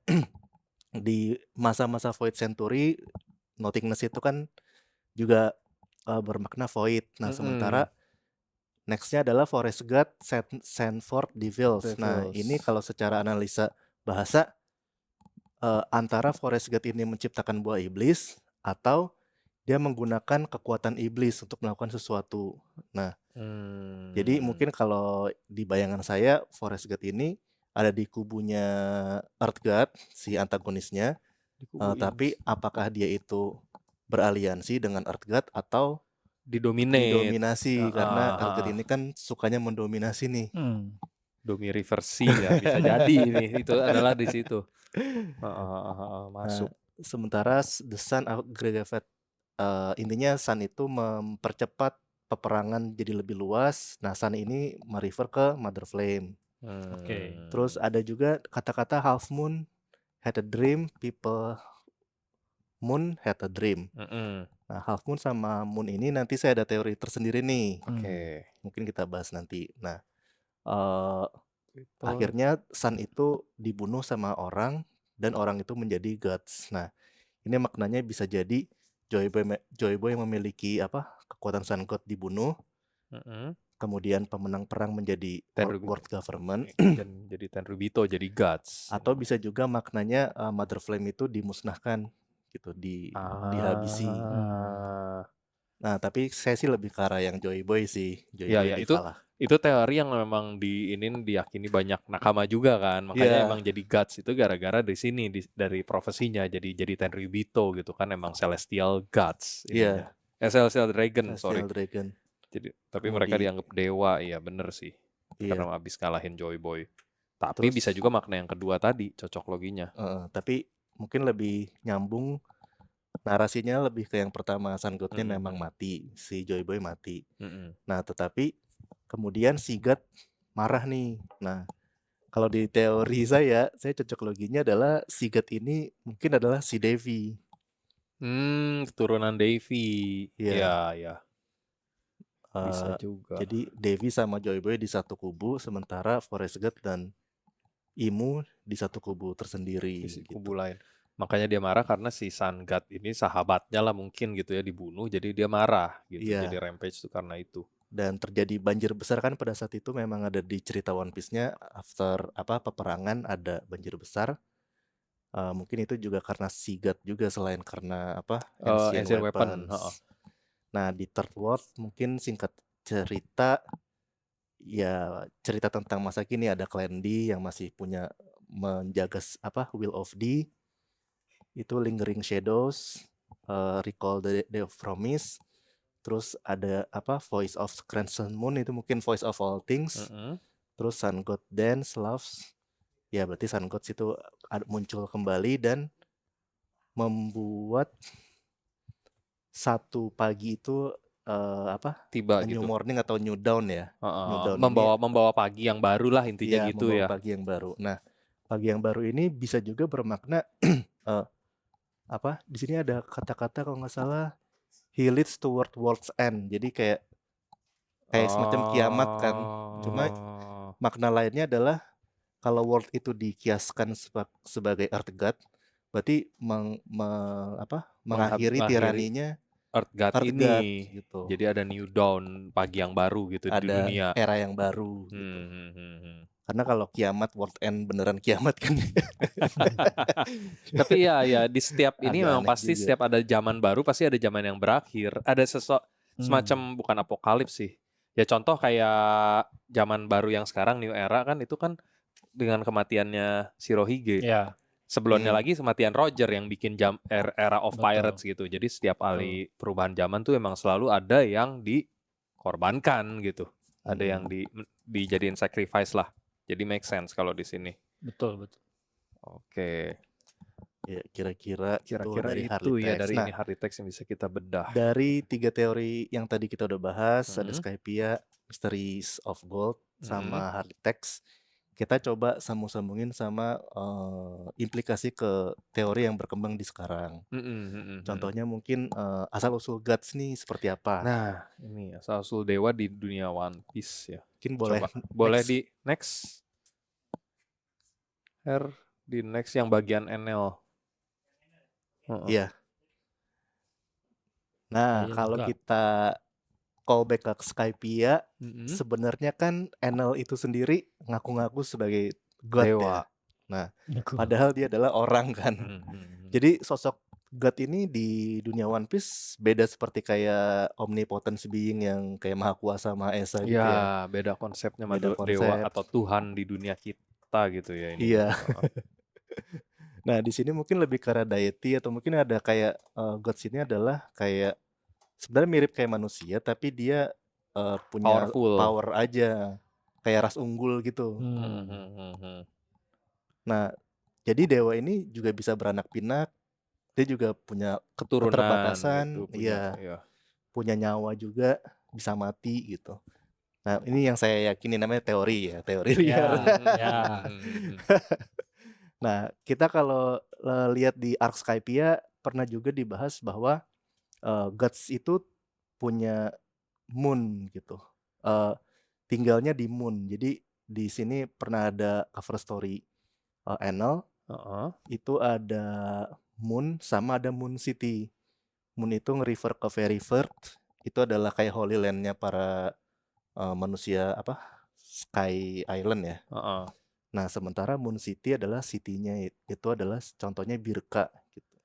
di masa-masa Void Century, nothingness itu kan juga bermakna void. Nah, sementara next-nya adalah Forest God, Sandford Devils. Nah, ini kalau secara analisa bahasa antara Forest God ini menciptakan buah iblis atau dia menggunakan kekuatan iblis untuk melakukan sesuatu. Nah, jadi mungkin kalau di bayangan saya Forest God ini ada di kubunya Earth God, si antagonisnya. Tapi apakah dia itu beraliansi dengan Earth God atau didominasi karena Earth God ini kan sukanya mendominasi nih. Domi reversi ya bisa jadi ini itu adalah di situ. Masuk. Nah, sementara the Sun aggravate intinya Sun itu mempercepat peperangan jadi lebih luas. Nah, Sun ini merefer ke Mother Flame. Terus ada juga kata-kata Half Moon had a dream, people Moon had a dream. Nah, Half Moon sama Moon ini nanti saya ada teori tersendiri nih. Mungkin kita bahas nanti. Nah, akhirnya Sun itu dibunuh sama orang dan orang itu menjadi gods. Nah, ini maknanya bisa jadi Joy Boy yang memiliki kekuatan Sun God dibunuh. Kemudian pemenang perang menjadi world government dan jadi Tenryubito jadi gods. Atau bisa juga maknanya Mother Flame itu dimusnahkan gitu, dihabisi. Nah, tapi saya sih lebih ke arah yang Joy Boy sih. Joy Boy itu teori yang memang diyakini banyak nakama juga kan. Makanya emang jadi gods itu gara-gara di sini dari profesinya jadi Tenryubito gitu kan, emang celestial gods ininya. Celestial Dragon, Dragon. Jadi tapi mereka dianggap dewa, iya bener sih. Karena abis kalahin Joy Boy. Tapi bisa juga makna yang kedua tadi, cocok loginya. Tapi mungkin lebih nyambung narasinya lebih ke yang pertama, Sun God-nya memang mati, si Joy Boy mati. Nah, tetapi kemudian si God marah nih. Nah, kalau di teori saya cocok loginya adalah si God ini mungkin adalah si Devi. Keturunan Devi. Iya. Bisa juga. Jadi Devi sama Joy Boy di satu kubu, sementara Forest God dan Imu di satu kubu tersendiri. Di kubu lain. Makanya dia marah karena si Sun God ini sahabatnya lah mungkin gitu ya, dibunuh, jadi dia marah gitu. Jadi rampage itu karena itu. Dan terjadi banjir besar kan pada saat itu, memang ada di cerita One Piece-nya, after peperangan ada banjir besar. Mungkin itu juga karena si God juga, selain karena ancient weapons. Nah, di Third World mungkin singkat cerita ya, cerita tentang masa kini, ada Clan D yang masih punya menjaga Will of D, itu Lingering Shadows, Recall the Day of Promise, terus ada Voice of Crimson Moon, itu mungkin Voice of All Things, terus Sun God Dance Loves, ya berarti Sun God itu muncul kembali dan membuat satu pagi itu tiba new gitu. morning atau new dawn ya. New dawn membawa pagi yang baru lah intinya gitu ya. Pagi yang baru. Nah, pagi yang baru ini bisa juga bermakna di sini ada kata-kata kalau nggak salah, he leads toward world's end. Jadi kayak semacam kiamat kan. Cuma makna lainnya adalah kalau world itu dikiaskan sebagai Earth God, berarti mengakhiri tiraninya Earth God ini God, gitu. Jadi ada new dawn, pagi yang baru gitu, ada di dunia. Era yang baru gitu. Karena kalau kiamat world end beneran kiamat kan. Tapi ya di setiap ini Agak memang aneh pasti juga. setiap ada zaman baru pasti ada zaman yang berakhir. Ada semacam bukan apokalips sih. Ya contoh kayak zaman baru yang sekarang New Era kan itu kan dengan kematiannya Shirohige. Ya. Sebelumnya lagi kematian Roger yang bikin Era of Betul. Pirates gitu. Jadi setiap kali perubahan zaman tuh emang selalu ada yang dikorbankan gitu. Ada yang dijadiin sacrifice lah. Jadi make sense kalau di sini. Betul. Oke. Ya, kira-kira Dari itu ya Harley dari Text. ini Harley Text yang bisa kita bedah. Dari 3 teori yang tadi kita udah bahas, ada Skypiea, Mysteries of Gold, sama Harley Text. Kita coba sambung-sambungin sama implikasi ke teori yang berkembang di sekarang. Contohnya mungkin asal-usul gods nih seperti apa. Nah, ini asal-usul dewa di dunia One Piece ya. Mungkin boleh di next. Di next yang bagian NL. Iya. Nah, kalau kita callback ke Skypiea, sebenarnya kan Enel itu sendiri ngaku-ngaku sebagai god ya. Nah, padahal dia adalah orang kan. Jadi sosok god ini di dunia One Piece beda seperti kayak omnipotence being yang kayak maha kuasa, maha esa gitu ya. Beda konsepnya Beda dewa atau Tuhan di dunia kita gitu ya ini. Iya. Nah, di sini mungkin lebih ke arah deity atau mungkin ada kayak gods ini adalah kayak sebenarnya mirip kayak manusia tapi dia punya power aja kayak ras unggul gitu. Nah, jadi dewa ini juga bisa beranak pinak, dia juga punya keterbatasan, gitu, punya nyawa juga, bisa mati gitu. Nah, ini yang saya yakini namanya teori liar. Nah, kita kalau lihat di Arc Skypiea pernah juga dibahas bahwa gods itu punya moon gitu. Tinggalnya di moon. Jadi di sini pernah ada cover story Enel. Itu ada moon sama ada moon city. Moon itu nge-refer ke Very First. Itu adalah kayak Holy Land-nya para manusia Sky Island ya. Nah, sementara Moon City adalah city-nya itu adalah contohnya Birka gitu.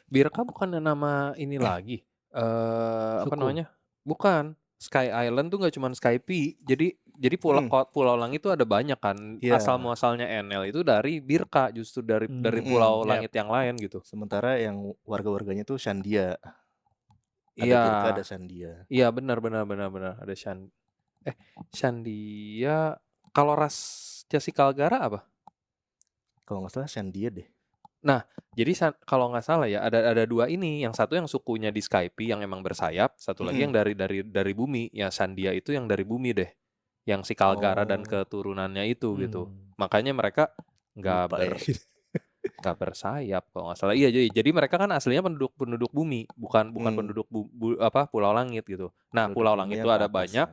Birka bukan nama ini lagi. Apa namanya? Bukan. Sky Island tuh nggak cuma Skype. Jadi pulau langit itu ada banyak kan. Asal muasalnya Enel itu dari Birka, justru dari pulau langit yang lain gitu. Sementara yang warga-warganya tuh Shandia. Ada Birka, ada Shandia. Iya, benar ada Shandia. Kalau ras Jasi Kalgara apa? Kalau nggak salah Shandia deh. Nah, jadi kalau nggak salah ya ada dua ini. Yang satu yang sukunya di Skype yang emang bersayap, satu lagi yang dari bumi. Ya Shandia itu yang dari bumi deh. Yang si Kalgara dan keturunannya itu gitu. Makanya mereka nggak bersayap kalau nggak salah. Iya, jadi mereka kan aslinya penduduk bumi, bukan penduduk pulau langit gitu. Nah, pulau langit itu ada banyak.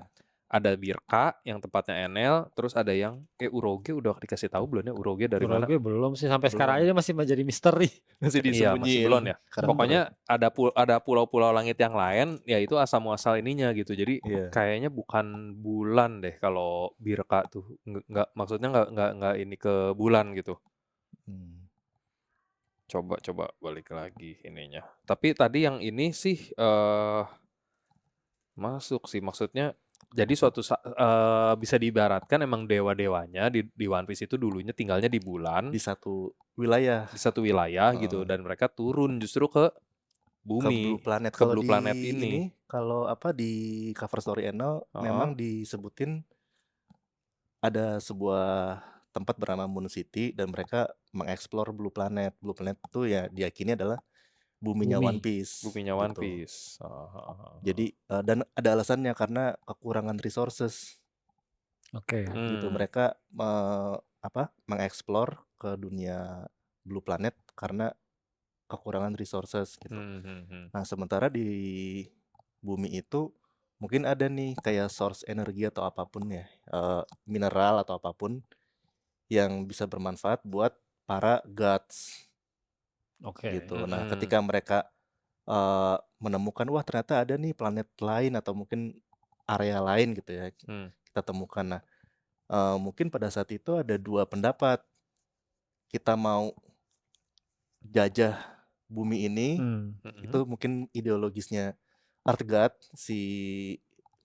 Ada Birka yang tempatnya Enel, terus ada yang Uroge udah dikasih tahu belum ya Uroge dari mana? Uroge belum sih sampai sekarang aja masih menjadi misteri. Masih disembunyiin. Iya, masih belum ya. Pokoknya ada pulau-pulau langit yang lain, ya itu asal muasal ininya gitu. Jadi kayaknya bukan bulan deh kalau Birka tuh nggak maksudnya nggak ini ke bulan gitu. Coba balik lagi ininya. Tapi tadi yang ini sih masuk sih, maksudnya jadi suatu bisa diibaratkan emang dewa-dewanya di One Piece itu dulunya tinggalnya di bulan, di satu wilayah gitu, dan mereka turun justru ke bumi, ke Blue Planet ini. Kalau di cover story Enel memang disebutin ada sebuah tempat bernama Moon City dan mereka mengeksplor Blue Planet. Blue Planet itu ya diyakini adalah buminya One Piece. Jadi dan ada alasannya karena kekurangan resources. Gitu mereka mengeksplor ke dunia Blue Planet karena kekurangan resources gitu. Nah, sementara di bumi itu mungkin ada nih kayak source energi atau apapun ya, mineral atau apapun yang bisa bermanfaat buat para gods. Gitu. Nah, ketika mereka menemukan wah ternyata ada nih planet lain atau mungkin area lain gitu ya. Kita temukan. Nah, Mungkin pada saat itu ada 2 pendapat. Kita mau jajah bumi ini, itu mungkin ideologisnya Earth-God, si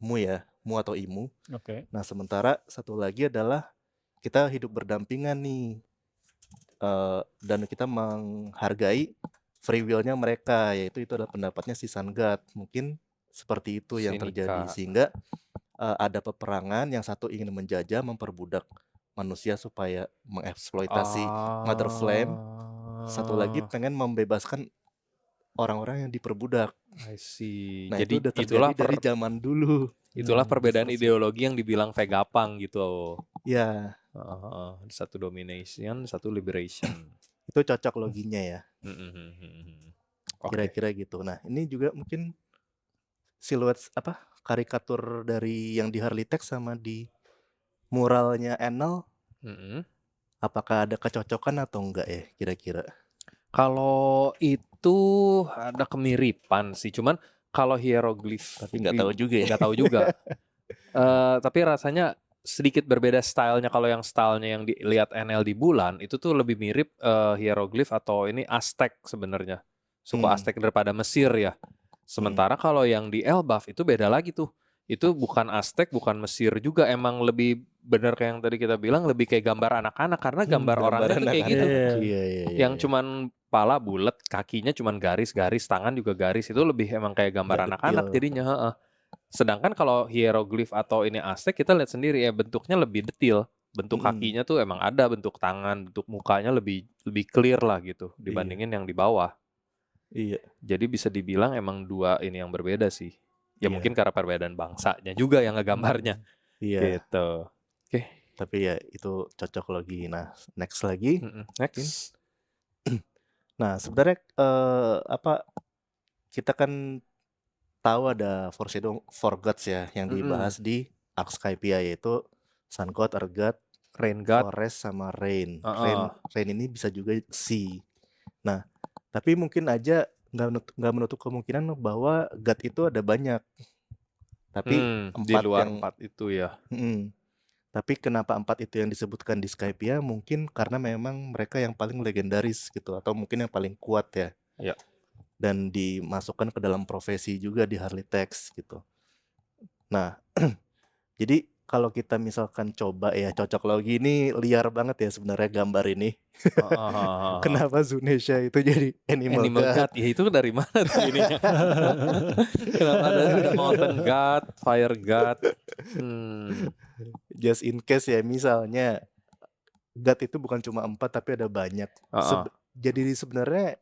Mu ya, Mu atau Imu. Oke. Nah, sementara satu lagi adalah kita hidup berdampingan nih, dan kita menghargai free will-nya mereka, yaitu itu adalah pendapatnya si Sun God. Mungkin seperti itu yang terjadi, Sinika. sehingga ada peperangan, yang satu ingin menjajah, memperbudak manusia supaya mengeksploitasi Mother Flame, satu lagi pengen membebaskan orang-orang yang diperbudak. I see. Nah, Jadi itu udah itulah terjadi dari zaman dulu. itulah perbedaan Versi. ideologi yang dibilang Vegapunk gitu. Ya, Satu domination, satu liberation. itu cocok loginya ya, Oke. kira-kira gitu. Nah, ini juga mungkin siluet karikatur dari yang di Harley Text sama di muralnya Enel. Apakah ada kecocokan atau enggak ya kira-kira? Kalau itu ada kemiripan sih, cuman kalau hieroglif Tapi nggak tahu juga ya. nggak tahu juga. Tapi rasanya sedikit berbeda stylenya. Kalau yang stylenya yang dilihat NL di bulan itu tuh lebih mirip hieroglif atau ini Aztec sebenarnya, suku Aztec daripada Mesir ya. Sementara kalau yang di Elbaf itu beda lagi tuh. Itu bukan Aztec, bukan Mesir juga, emang lebih benar kayak yang tadi kita bilang, lebih kayak gambar anak-anak karena gambar orangnya tuh kayak gitu. Iya. Yang cuman pala bulat, kakinya cuman garis-garis, tangan juga garis, itu lebih emang kayak gambar anak-anak jadinya. Sedangkan kalau hieroglif atau ini Aztec kita lihat sendiri ya bentuknya lebih detail. Bentuk kakinya tuh emang ada, bentuk tangan, bentuk mukanya lebih clear lah gitu dibandingin yang di bawah. Iya. Jadi bisa dibilang emang dua ini yang berbeda sih. Ya mungkin karena perbedaan bangsanya juga yang ngegambarnya. Iya. Gitu. Oke. Tapi ya itu cocok logi. Nah, next lagi. Next. Nah, sebenarnya kita kan tahu ada Four Gods ya yang dibahas di Arc Skypiea, yaitu Sun God, Earth God, Rain God, Forest sama Rain. Rain ini bisa juga Sea. Nah, tapi mungkin aja nggak menutup kemungkinan bahwa God itu ada banyak. Tapi di luar 4 itu ya. Tapi kenapa 4 itu yang disebutkan di Skypiea? Mungkin karena memang mereka yang paling legendaris gitu, atau mungkin yang paling kuat ya. Iya. Dan dimasukkan ke dalam profesi juga di Harley Text gitu. Nah, jadi kalau kita misalkan coba ya, cocok logi ini liar banget ya sebenarnya gambar ini. Kenapa Zunesha itu jadi Animal God? Ya itu dari mana tuh ininya? Kenapa ada Mountain God, Fire God? Just in case ya, misalnya God itu bukan cuma 4 tapi ada banyak. Jadi sebenarnya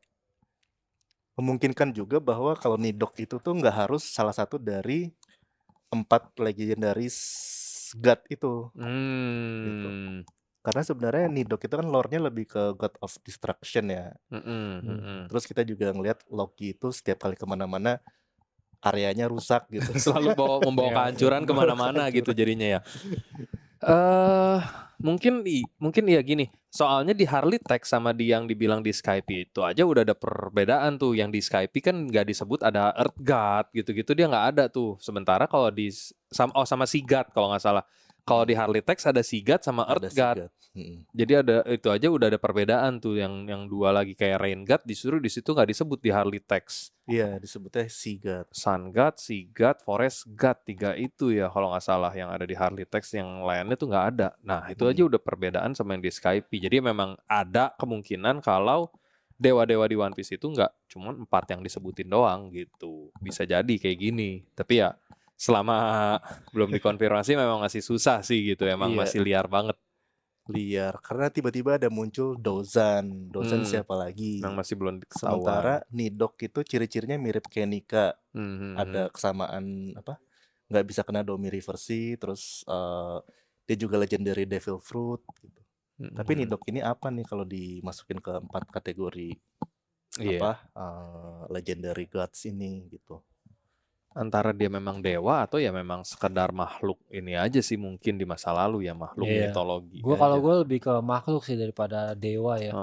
memungkinkan juga bahwa kalau Nidok itu tuh nggak harus salah satu dari 4 legendaris God itu. Gitu. Karena sebenarnya Nidok itu kan lore-nya lebih ke God of Destruction ya. Terus kita juga ngelihat Loki itu setiap kali kemana-mana areanya rusak gitu. Selalu membawa kehancuran kemana-mana gitu jadinya ya. Mungkin ya gini. Soalnya di Harley Text sama di yang dibilang di Skype itu aja udah ada perbedaan tuh. Yang di Skype kan nggak disebut ada Earth God gitu-gitu, dia nggak ada tuh. Sementara kalau di sama Sea God kalau nggak salah. Kalau di Harley Text ada Sea God sama Earth God. Jadi ada itu aja udah ada perbedaan tuh. Yang dua lagi kayak Rain God disuruh di situ nggak disebut di Harley Text. Iya, disebutnya Sea God. Sun God, Sea God, Forest God, 3 itu ya kalau nggak salah yang ada di Harley Text, yang lainnya tuh nggak ada. Nah itu aja udah perbedaan sama yang di Skype. Jadi memang ada kemungkinan kalau dewa-dewa di One Piece itu nggak cuma 4 yang disebutin doang gitu. Bisa jadi kayak gini. Tapi ya selama belum dikonfirmasi memang masih susah sih gitu. Emang masih liar banget. Liar karena tiba-tiba ada muncul Dozan siapa lagi yang masih belum diketahuan. Sementara Nidok itu ciri-cirinya mirip kayak Nika. Ada kesamaan nggak bisa kena Domi Reversi, terus dia juga legendary Devil Fruit gitu. Tapi Nidok ini apa nih kalau dimasukin ke 4 kategori legendary gods ini gitu? Antara dia memang dewa atau ya memang sekedar makhluk ini aja sih mungkin di masa lalu ya, makhluk mitologi. Kalau gue lebih ke makhluk sih daripada dewa ya.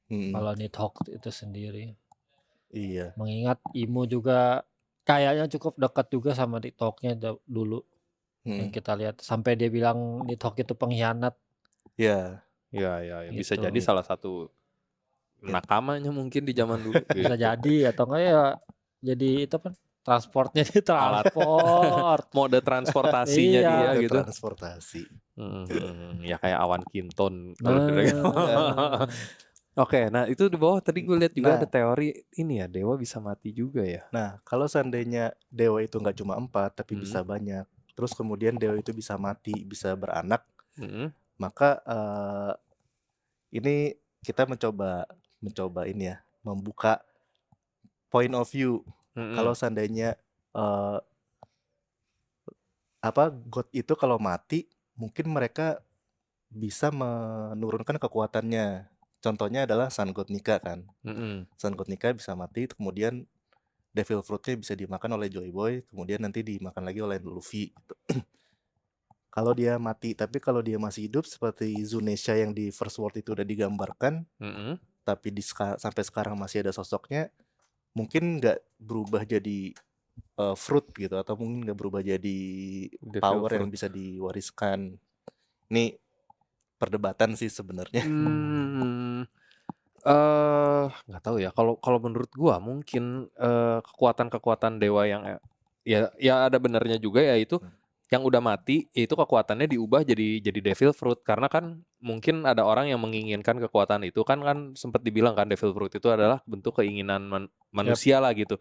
Kalau Nidhogg itu sendiri. Iya. Mengingat Imu juga kayaknya cukup dekat juga sama Nidhogg-nya dulu. yang kita lihat sampai dia bilang Nidhogg itu pengkhianat. Iya. Ya, bisa Gitu. jadi salah satu nakamanya mungkin di zaman dulu. Bisa gitu. jadi atau enggak ya jadi itu kan transportnya di transport. Mode transportasinya Iya. dia Ada gitu. transportasi. Ya kayak awan Kinton. Nah. Oke, nah itu di bawah tadi gue lihat juga Nah. ada teori ini ya, dewa bisa mati juga ya. Nah, kalau seandainya dewa itu nggak cuma 4 tapi bisa banyak, terus kemudian dewa itu bisa mati, bisa beranak, maka ini kita mencoba ini ya, membuka point of view. Kalau seandainya God itu kalau mati, mungkin mereka bisa menurunkan kekuatannya. Contohnya adalah Sun God Nika kan. Sun God Nika bisa mati, kemudian Devil Fruit-nya bisa dimakan oleh Joy Boy, kemudian nanti dimakan lagi oleh Luffy. Gitu. Kalau dia mati, tapi kalau dia masih hidup seperti Zunesha yang di First World itu udah digambarkan, tapi sampai sekarang masih ada sosoknya, mungkin nggak berubah jadi fruit gitu, atau mungkin nggak berubah jadi power yang bisa diwariskan. Ini perdebatan sih sebenarnya. Nggak tahu ya. Kalau menurut gua mungkin kekuatan dewa yang ya ada benernya juga, yaitu yang udah mati itu kekuatannya diubah jadi devil fruit, karena kan mungkin ada orang yang menginginkan kekuatan itu kan sempat dibilang kan devil fruit itu adalah bentuk keinginan manusia lah gitu.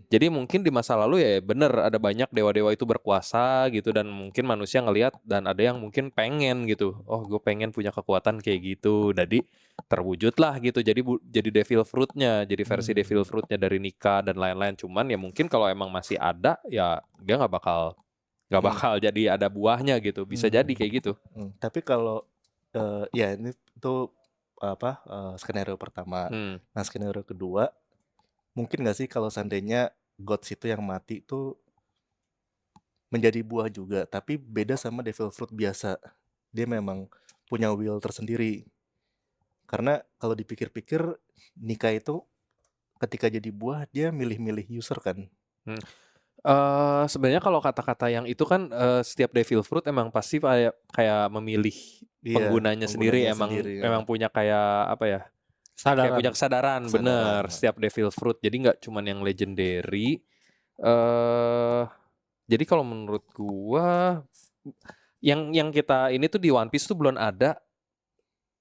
Jadi mungkin di masa lalu ya bener ada banyak dewa-dewa itu berkuasa gitu, dan mungkin manusia ngelihat dan ada yang mungkin pengen gitu, oh gue pengen punya kekuatan kayak gitu, jadi terwujudlah gitu jadi devil fruitnya, jadi versi devil fruitnya dari Nika dan lain-lain. Cuman ya mungkin kalau emang masih ada ya dia nggak bakal jadi ada buahnya gitu, bisa jadi kayak gitu. Tapi kalau ya ini tuh skenario pertama. Nah skenario kedua, mungkin nggak sih kalau seandainya gods itu yang mati itu menjadi buah juga, tapi beda sama devil fruit biasa. Dia memang punya will tersendiri. Karena kalau dipikir-pikir, Nika itu ketika jadi buah dia milih-milih user kan. Sebenarnya kalau kata-kata yang itu kan setiap devil fruit emang pasti kayak memilih penggunanya sendiri, emang punya kayak apa ya? Kayak punya kesadaran. Bener. Setiap devil fruit. Jadi nggak cuman yang legendary. Jadi kalau menurut gua yang kita ini tuh di One Piece tuh belum ada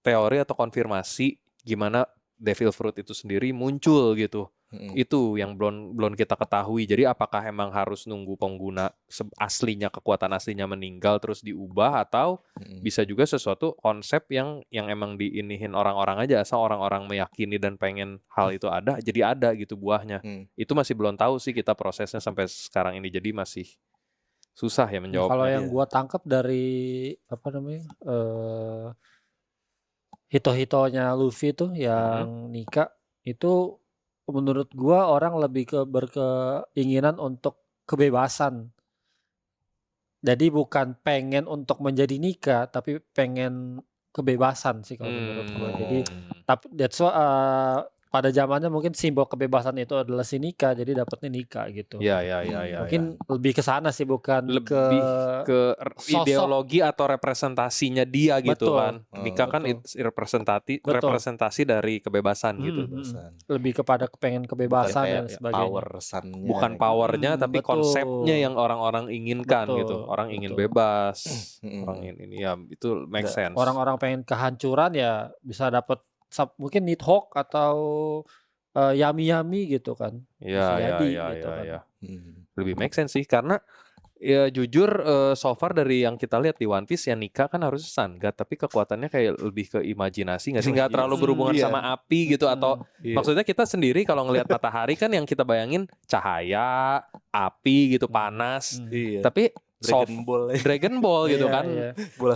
teori atau konfirmasi gimana devil fruit itu sendiri muncul gitu. Itu yang belum kita ketahui. Jadi apakah emang harus nunggu pengguna kekuatan aslinya meninggal terus diubah, atau bisa juga sesuatu konsep yang emang diinihin orang-orang aja, asal orang-orang meyakini dan pengen hal itu ada, jadi ada gitu buahnya. Itu masih belum tahu sih kita prosesnya sampai sekarang ini, jadi masih susah ya menjawabnya. Kalau yang gua tangkap dari apa namanya hito-hitonya Luffy tuh yang Nika itu, menurut gua orang lebih berkeinginan untuk kebebasan. Jadi bukan pengen untuk menjadi Nika, tapi pengen kebebasan sih kalau menurut gua. Jadi tapi that's why pada zamannya mungkin simbol kebebasan itu adalah si Nika, jadi dapatnya Nika gitu. Ya. Mungkin lebih ke sana sih, bukan lebih ke ideologi atau representasinya dia gitu kan. Nika kan representasi dari kebebasan gitu. Lebih kepada pengen kebebasan dan sebagainya. Bukan powernya, tapi konsepnya yang orang-orang inginkan gitu. Orang ingin bebas, orang ingin ini ya, itu make sense. Orang-orang pengen kehancuran ya bisa dapat mungkin Nidhogg atau Yami gitu kan. Ya. Lebih make sense sih, karena ya jujur so far dari yang kita lihat di One Piece ya Nika kan harusnya Sun God, tapi kekuatannya kayak lebih ke imajinasi nggak sih, nggak terlalu berhubungan sama api gitu, atau maksudnya kita sendiri kalau ngelihat matahari kan yang kita bayangin cahaya, api gitu, panas, tapi Dragon Ball gitu kan, bola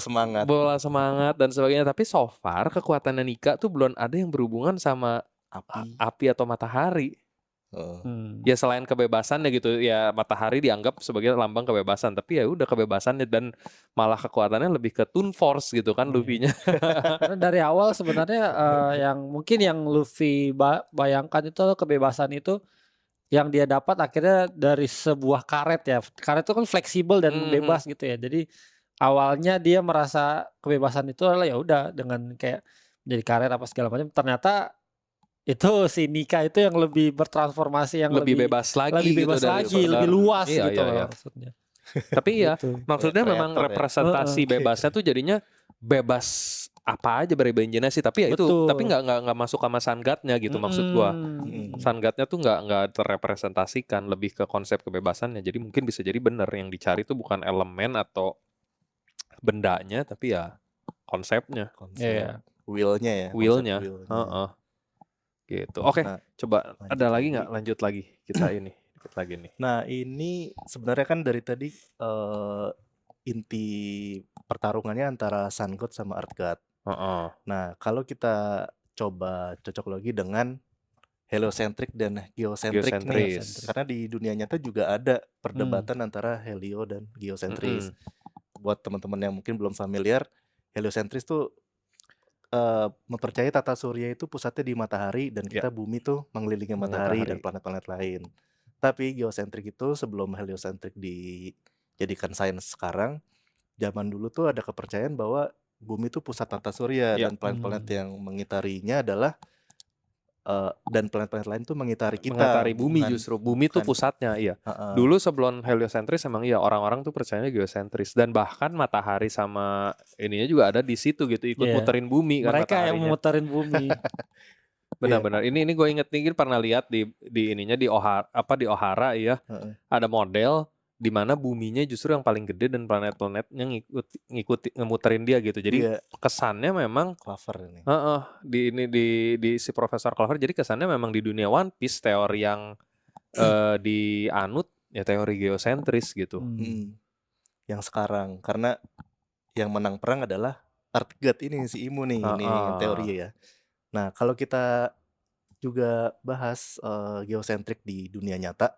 semangat dan sebagainya. Tapi so far kekuatannya Nika tuh belum ada yang berhubungan sama api atau matahari. Ya selain kebebasannya gitu ya, matahari dianggap sebagai lambang kebebasan, tapi ya udah kebebasannya, dan malah kekuatannya lebih ke Toon Force gitu kan Luffy-nya. Karena dari awal sebenarnya yang mungkin yang Luffy bayangkan itu kebebasan itu yang dia dapat akhirnya dari sebuah karet ya. Karet itu kan fleksibel dan bebas gitu ya. Jadi awalnya dia merasa kebebasan itu adalah ya udah dengan kayak jadi karet apa segala macam. Ternyata itu si Nika itu yang lebih bertransformasi, yang lebih bebas lagi lebih gitu bebas lagi, daripada lebih luas iya, gitu iya. maksudnya. Tapi ya Gitu. maksudnya memang Kreator ya. representasi bebasnya tuh jadinya bebas apa aja berimajinasi, tapi ya itu Betul. tapi nggak masuk sama Sun-God-nya gitu maksud gua. Sun-God-nya tuh nggak terrepresentasikan, lebih ke konsep kebebasannya. Jadi mungkin bisa jadi benar yang dicari tuh bukan elemen atau bendanya, tapi ya konsepnya, Iya. Will-nya ya. will-nya. konsep will-nya. Heeh. Gitu. Oke, Nah, coba lanjut ada lagi lagi. nggak? Lanjut lagi kita ini, dikit lagi nih. Nah, ini sebenarnya kan dari tadi inti pertarungannya antara Sun God sama Earth God. Nah, kalau kita coba cocok lagi dengan heliocentrik dan geocentrik nih, karena di dunia nyata juga ada perdebatan antara helio dan geocentris. Buat teman-teman yang mungkin belum familiar, heliocentris tuh mempercayai tata surya itu pusatnya di matahari dan kita bumi tuh mengelilingi matahari dan planet-planet lain. Tapi geosentrik itu sebelum heliocentrik dijadikan sains sekarang, zaman dulu tuh ada kepercayaan bahwa bumi itu pusat tata surya dan planet-planet yang mengitarinya adalah dan planet-planet lain tuh mengitari kita. Mengitari bumi justru. Bumi tuh pusatnya, iya. Dulu sebelum heliocentris emang iya orang-orang tuh percayanya geocentris. Dan bahkan matahari sama ininya juga ada di situ gitu. Ikut muterin bumi kan mereka mataharinya. yang muterin bumi. Benar-benar. Ini gue inget nih pernah lihat di ininya di O'Hara ya. Ada model di mana buminya justru yang paling gede dan planet-planetnya ngikuti ngemuterin dia gitu. Jadi kesannya memang Clover ini. Di si Profesor Clover, jadi kesannya memang di dunia One Piece teori yang dianut ya teori geosentris gitu. Yang sekarang karena yang menang perang adalah Earth God ini si Imu nih, ini teori ya. Nah, kalau kita juga bahas geosentrik di dunia nyata,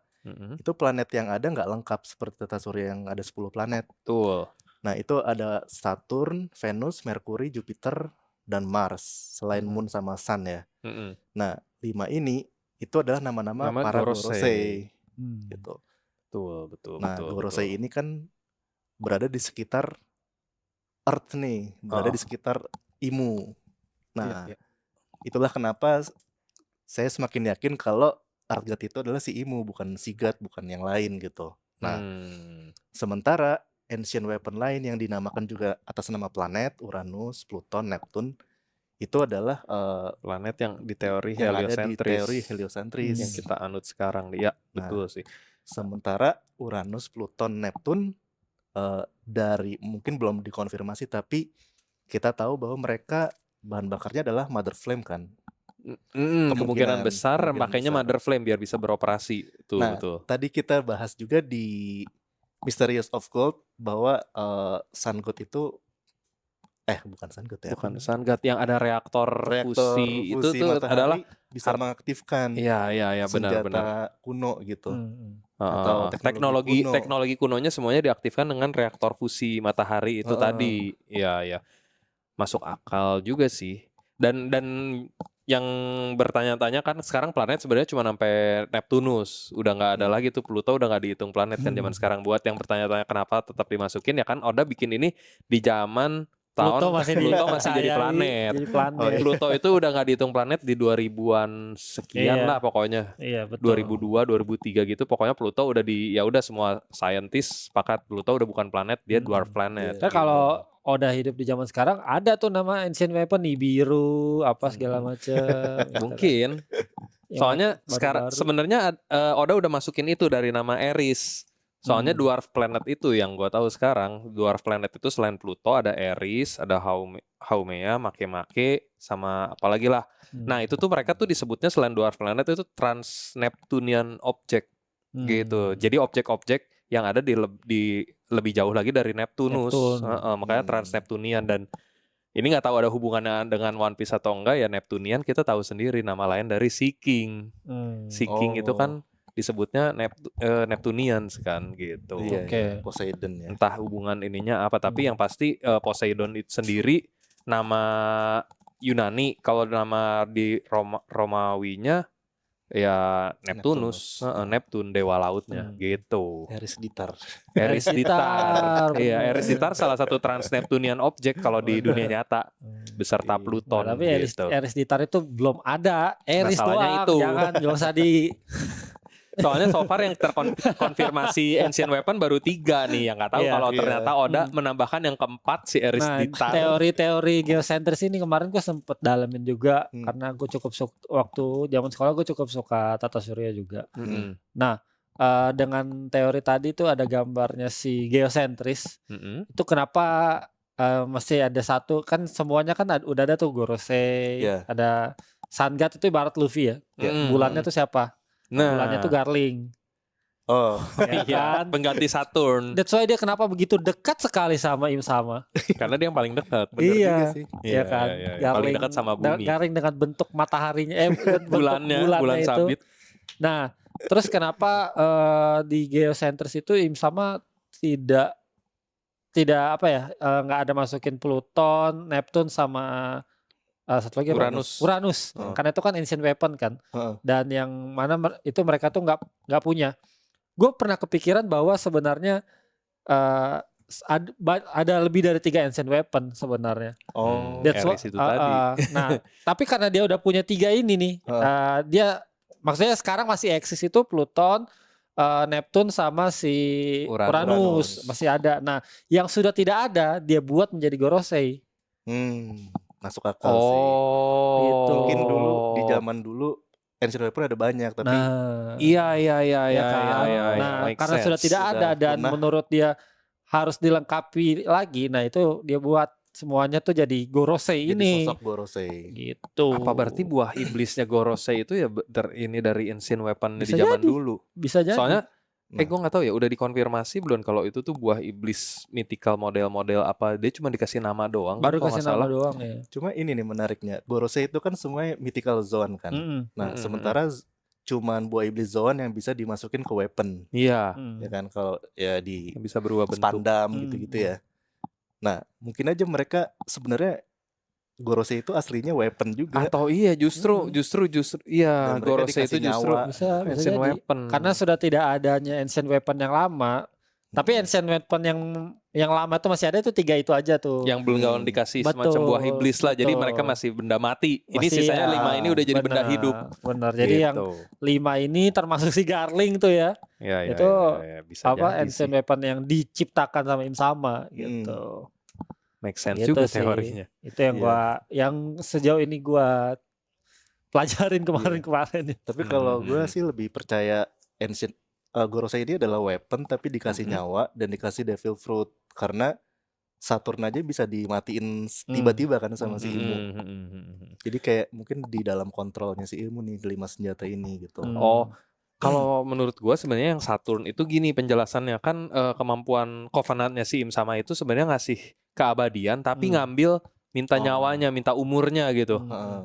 itu planet yang ada nggak lengkap seperti tata surya yang ada 10 planet. Betul. Nah, itu ada Saturn, Venus, Mercury, Jupiter, dan Mars, selain Moon sama Sun ya. Nah, 5 ini itu adalah nama-nama para Gorosei. Gitu. Betul. Nah, Gorosei ini kan berada di sekitar Earth nih, berada di sekitar Imu. Nah, itulah kenapa saya semakin yakin kalau Earth God itu adalah si Imu, bukan si God, bukan yang lain gitu. Nah, sementara ancient weapon lain yang dinamakan juga atas nama planet, Uranus, Pluton, Neptune, itu adalah planet yang di teori yang heliocentris. ada di teori heliocentris. Yang kita anut sekarang. Ya, betul sih. Sementara Uranus, Pluton, Neptune dari mungkin belum dikonfirmasi, tapi kita tahu bahwa mereka bahan bakarnya adalah mother flame kan. Kemungkinan besar makanya mother flame biar bisa beroperasi. Betul. Tadi kita bahas juga di Mysterious of Gold bahwa Sun God itu bukan Sun God ya. Bukan Sun God, yang ada reaktor fusi itu tuh adalah bisa mengaktifkan benar. senjata kuno gitu. Atau teknologi kunonya semuanya diaktifkan dengan reaktor fusi matahari itu tadi. Iya. Masuk akal juga sih. Dan yang bertanya-tanya kan sekarang planet sebenarnya cuma sampai Neptunus, udah nggak ada lagi tuh, Pluto udah nggak dihitung planet kan zaman sekarang. Buat yang bertanya-tanya kenapa tetap dimasukin, ya kan Oda bikin ini di zaman Pluto masih jadi planet. Pluto itu udah nggak dihitung planet di 2000-an sekian lah pokoknya. Iya, betul. 2002, 2003 gitu. Pokoknya Pluto udah udah semua scientist sepakat Pluto udah bukan planet, dia dwarf planet. Kan kalau Oda hidup di zaman sekarang ada tuh nama ancient weapon Nibiru apa segala macam. Mungkin. Soalnya sekarang sebenarnya Oda udah masukin itu dari nama Eris. Soalnya dwarf planet itu yang gue tahu sekarang, dwarf planet itu selain Pluto ada Eris, ada Haumea, Makemake, sama apalagi lah. Nah itu tuh mereka tuh disebutnya selain dwarf planet itu trans-Neptunian object gitu. Jadi objek-objek yang ada di lebih jauh lagi dari Neptunus. Makanya trans-Neptunian. Dan ini nggak tahu ada hubungannya dengan One Piece atau enggak ya. Neptunian kita tahu sendiri nama lain dari Sea King. Sea King itu kan disebutnya Neptunians kan gitu. Poseidon ya. Entah hubungan ininya apa, tapi yang pasti Poseidon itu sendiri nama Yunani. Kalau nama di Romawinya Ya Neptunus, Neptune dewa lautnya gitu. Eris Ditar. Eris Ditar. Iya, Eris Ditar salah satu trans-Neptunian object kalau di dunia nyata beserta Pluton tapi gitu. Eris Ditar itu belum ada. Eris Masalahnya doang, itu. jangan gak usah di. Soalnya so far yang terkonfirmasi Ancient Weapon baru 3 nih, yang nggak tahu kalau ternyata Oda menambahkan yang keempat si Eris Ditar. Teori-teori geosentris ini kemarin gue sempet dalemin juga karena gue cukup waktu zaman sekolah gue cukup suka Tata Surya juga. Nah, dengan teori tadi tuh ada gambarnya si geosentris. Itu kenapa mesti ada satu, kan semuanya kan udah ada tuh Gorosei, ada Sun God itu ibarat Luffy ya. Bulannya tuh siapa? Bulannya tuh Garling. Oh, iya, pengganti Saturn. That's why dia kenapa begitu dekat sekali sama Im Sama. Karena dia yang paling dekat. Iya, iya kan. Garling, paling dekat sama bumi. Garling dengan bentuk mataharinya, bulan itu. sabit. Nah, terus kenapa di geosentris itu Im Sama tidak apa ya, nggak ada masukin Pluton, Neptune sama satu lagi Uranus. Karena itu kan ancient weapon kan. Dan yang mana itu mereka tuh nggak punya. Gue pernah kepikiran bahwa sebenarnya ada lebih dari 3 ancient weapon sebenarnya. That's what, itu tadi. Nah, tapi karena dia udah punya 3 ini nih, dia maksudnya sekarang masih eksis itu Pluton, Neptune sama si Uranus masih ada. Nah, yang sudah tidak ada dia buat menjadi Gorosei. Masuk akal sih. Gitu. Mungkin dulu di zaman dulu ancient weapon ada banyak tapi iya kan? Nah, karena sudah tidak ada dan menurut dia harus dilengkapi lagi. Nah, itu dia buat semuanya tuh jadi Gorosei ini. Jadi sosok Gorosei. Gitu. Apa berarti buah iblisnya Gorosei itu ya ini dari ancient weapon di zaman dulu? Bisa jadi. Soalnya gue gak tahu ya, udah dikonfirmasi belum kalau itu tuh buah iblis mythical model-model apa, dia cuma dikasih nama doang. Baru kasih nama doang ya. Cuma ini nih menariknya, Gorosei itu kan semuanya mythical zone kan. Nah, sementara cuman buah iblis zone yang bisa dimasukin ke weapon. Iya. Ya kan, kalau ya di bisa berubah bentuk. Spandam gitu-gitu ya. Nah, mungkin aja mereka sebenarnya Gorosei itu aslinya weapon juga. Atau iya justru iya Gorosei itu justru bisa ancient weapon. Karena sudah tidak adanya ancient weapon yang lama. Tapi ancient weapon yang lama itu masih ada itu 3 itu aja tuh. Yang belum dikasih semacam buah iblis lah. Jadi mereka masih benda mati. Ini sisanya 5 ini udah jadi benda hidup. Benar. Jadi yang 5 ini termasuk si Garling tuh ya. Itu bisa ancient weapon yang diciptakan sama Im Sama gitu. Make sense gitu juga sih. teorinya. Itu yang yang sejauh ini gua pelajarin kemarin. Tapi kalau gue sih lebih percaya ancient Gorosei ini adalah weapon tapi dikasih nyawa dan dikasih devil fruit karena Saturn aja bisa dimatiin tiba-tiba kan sama si Ilmu. Jadi kayak mungkin di dalam kontrolnya si Ilmu nih 5 senjata ini gitu. Kalau menurut gue sebenarnya yang Saturn itu gini penjelasannya kan, kemampuan Covenant-nya si Im Sama itu sebenarnya ngasih keabadian tapi ngambil minta nyawanya, minta umurnya gitu.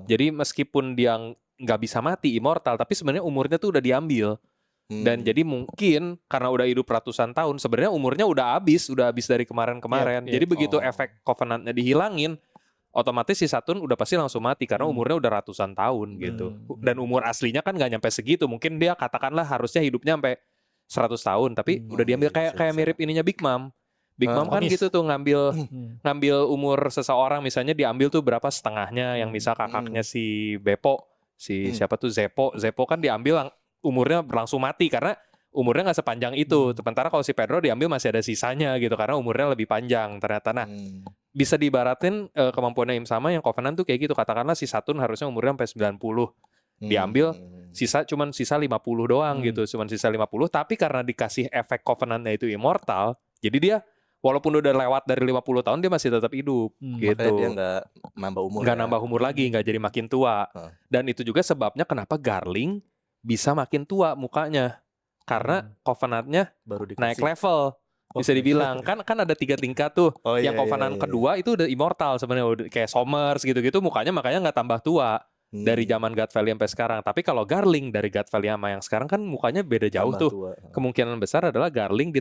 Jadi meskipun dia nggak bisa mati immortal tapi sebenarnya umurnya tuh udah diambil. Dan jadi mungkin karena udah hidup ratusan tahun sebenarnya umurnya udah habis dari kemarin-kemarin. Jadi begitu efek Covenant-nya dihilangin, otomatis si Saturn udah pasti langsung mati karena umurnya udah ratusan tahun gitu. Dan umur aslinya kan nggak nyampe segitu. Mungkin dia katakanlah harusnya hidupnya sampai 100 tahun tapi udah diambil kayak mirip ininya Big Mom. Big Mom kan gitu tuh ngambil umur seseorang, misalnya diambil tuh berapa setengahnya, yang misal kakaknya si Beppo, siapa tuh Zeppo kan diambil umurnya berlangsung mati karena umurnya nggak sepanjang itu. Sementara kalau si Pedro diambil masih ada sisanya gitu karena umurnya lebih panjang ternyata. Nah, bisa diibaratin kemampuannya Im Sama yang Covenant tuh kayak gitu. Katakanlah si Saturn harusnya umurnya sampai 90. Diambil cuman sisa 50 doang gitu. Cuman sisa 50 tapi karena dikasih efek Covenant-nya itu immortal, jadi dia walaupun udah lewat dari 50 tahun dia masih tetap hidup gitu. Makanya dia nggak nambah umur. Nggak nambah umur lagi, nggak jadi makin tua. Dan itu juga sebabnya kenapa Garling bisa makin tua mukanya. Karena Covenant-nya naik level. Bisa dibilang kan ada 3 tingkat tuh. Yang Covenant kedua itu udah immortal sebenarnya, kayak Somers gitu-gitu mukanya makanya nggak tambah tua. Dari zaman God Valley sampai sekarang. Tapi kalau Garling dari God Valley sama yang sekarang kan mukanya beda jauh tuh. Kemungkinan besar adalah Garling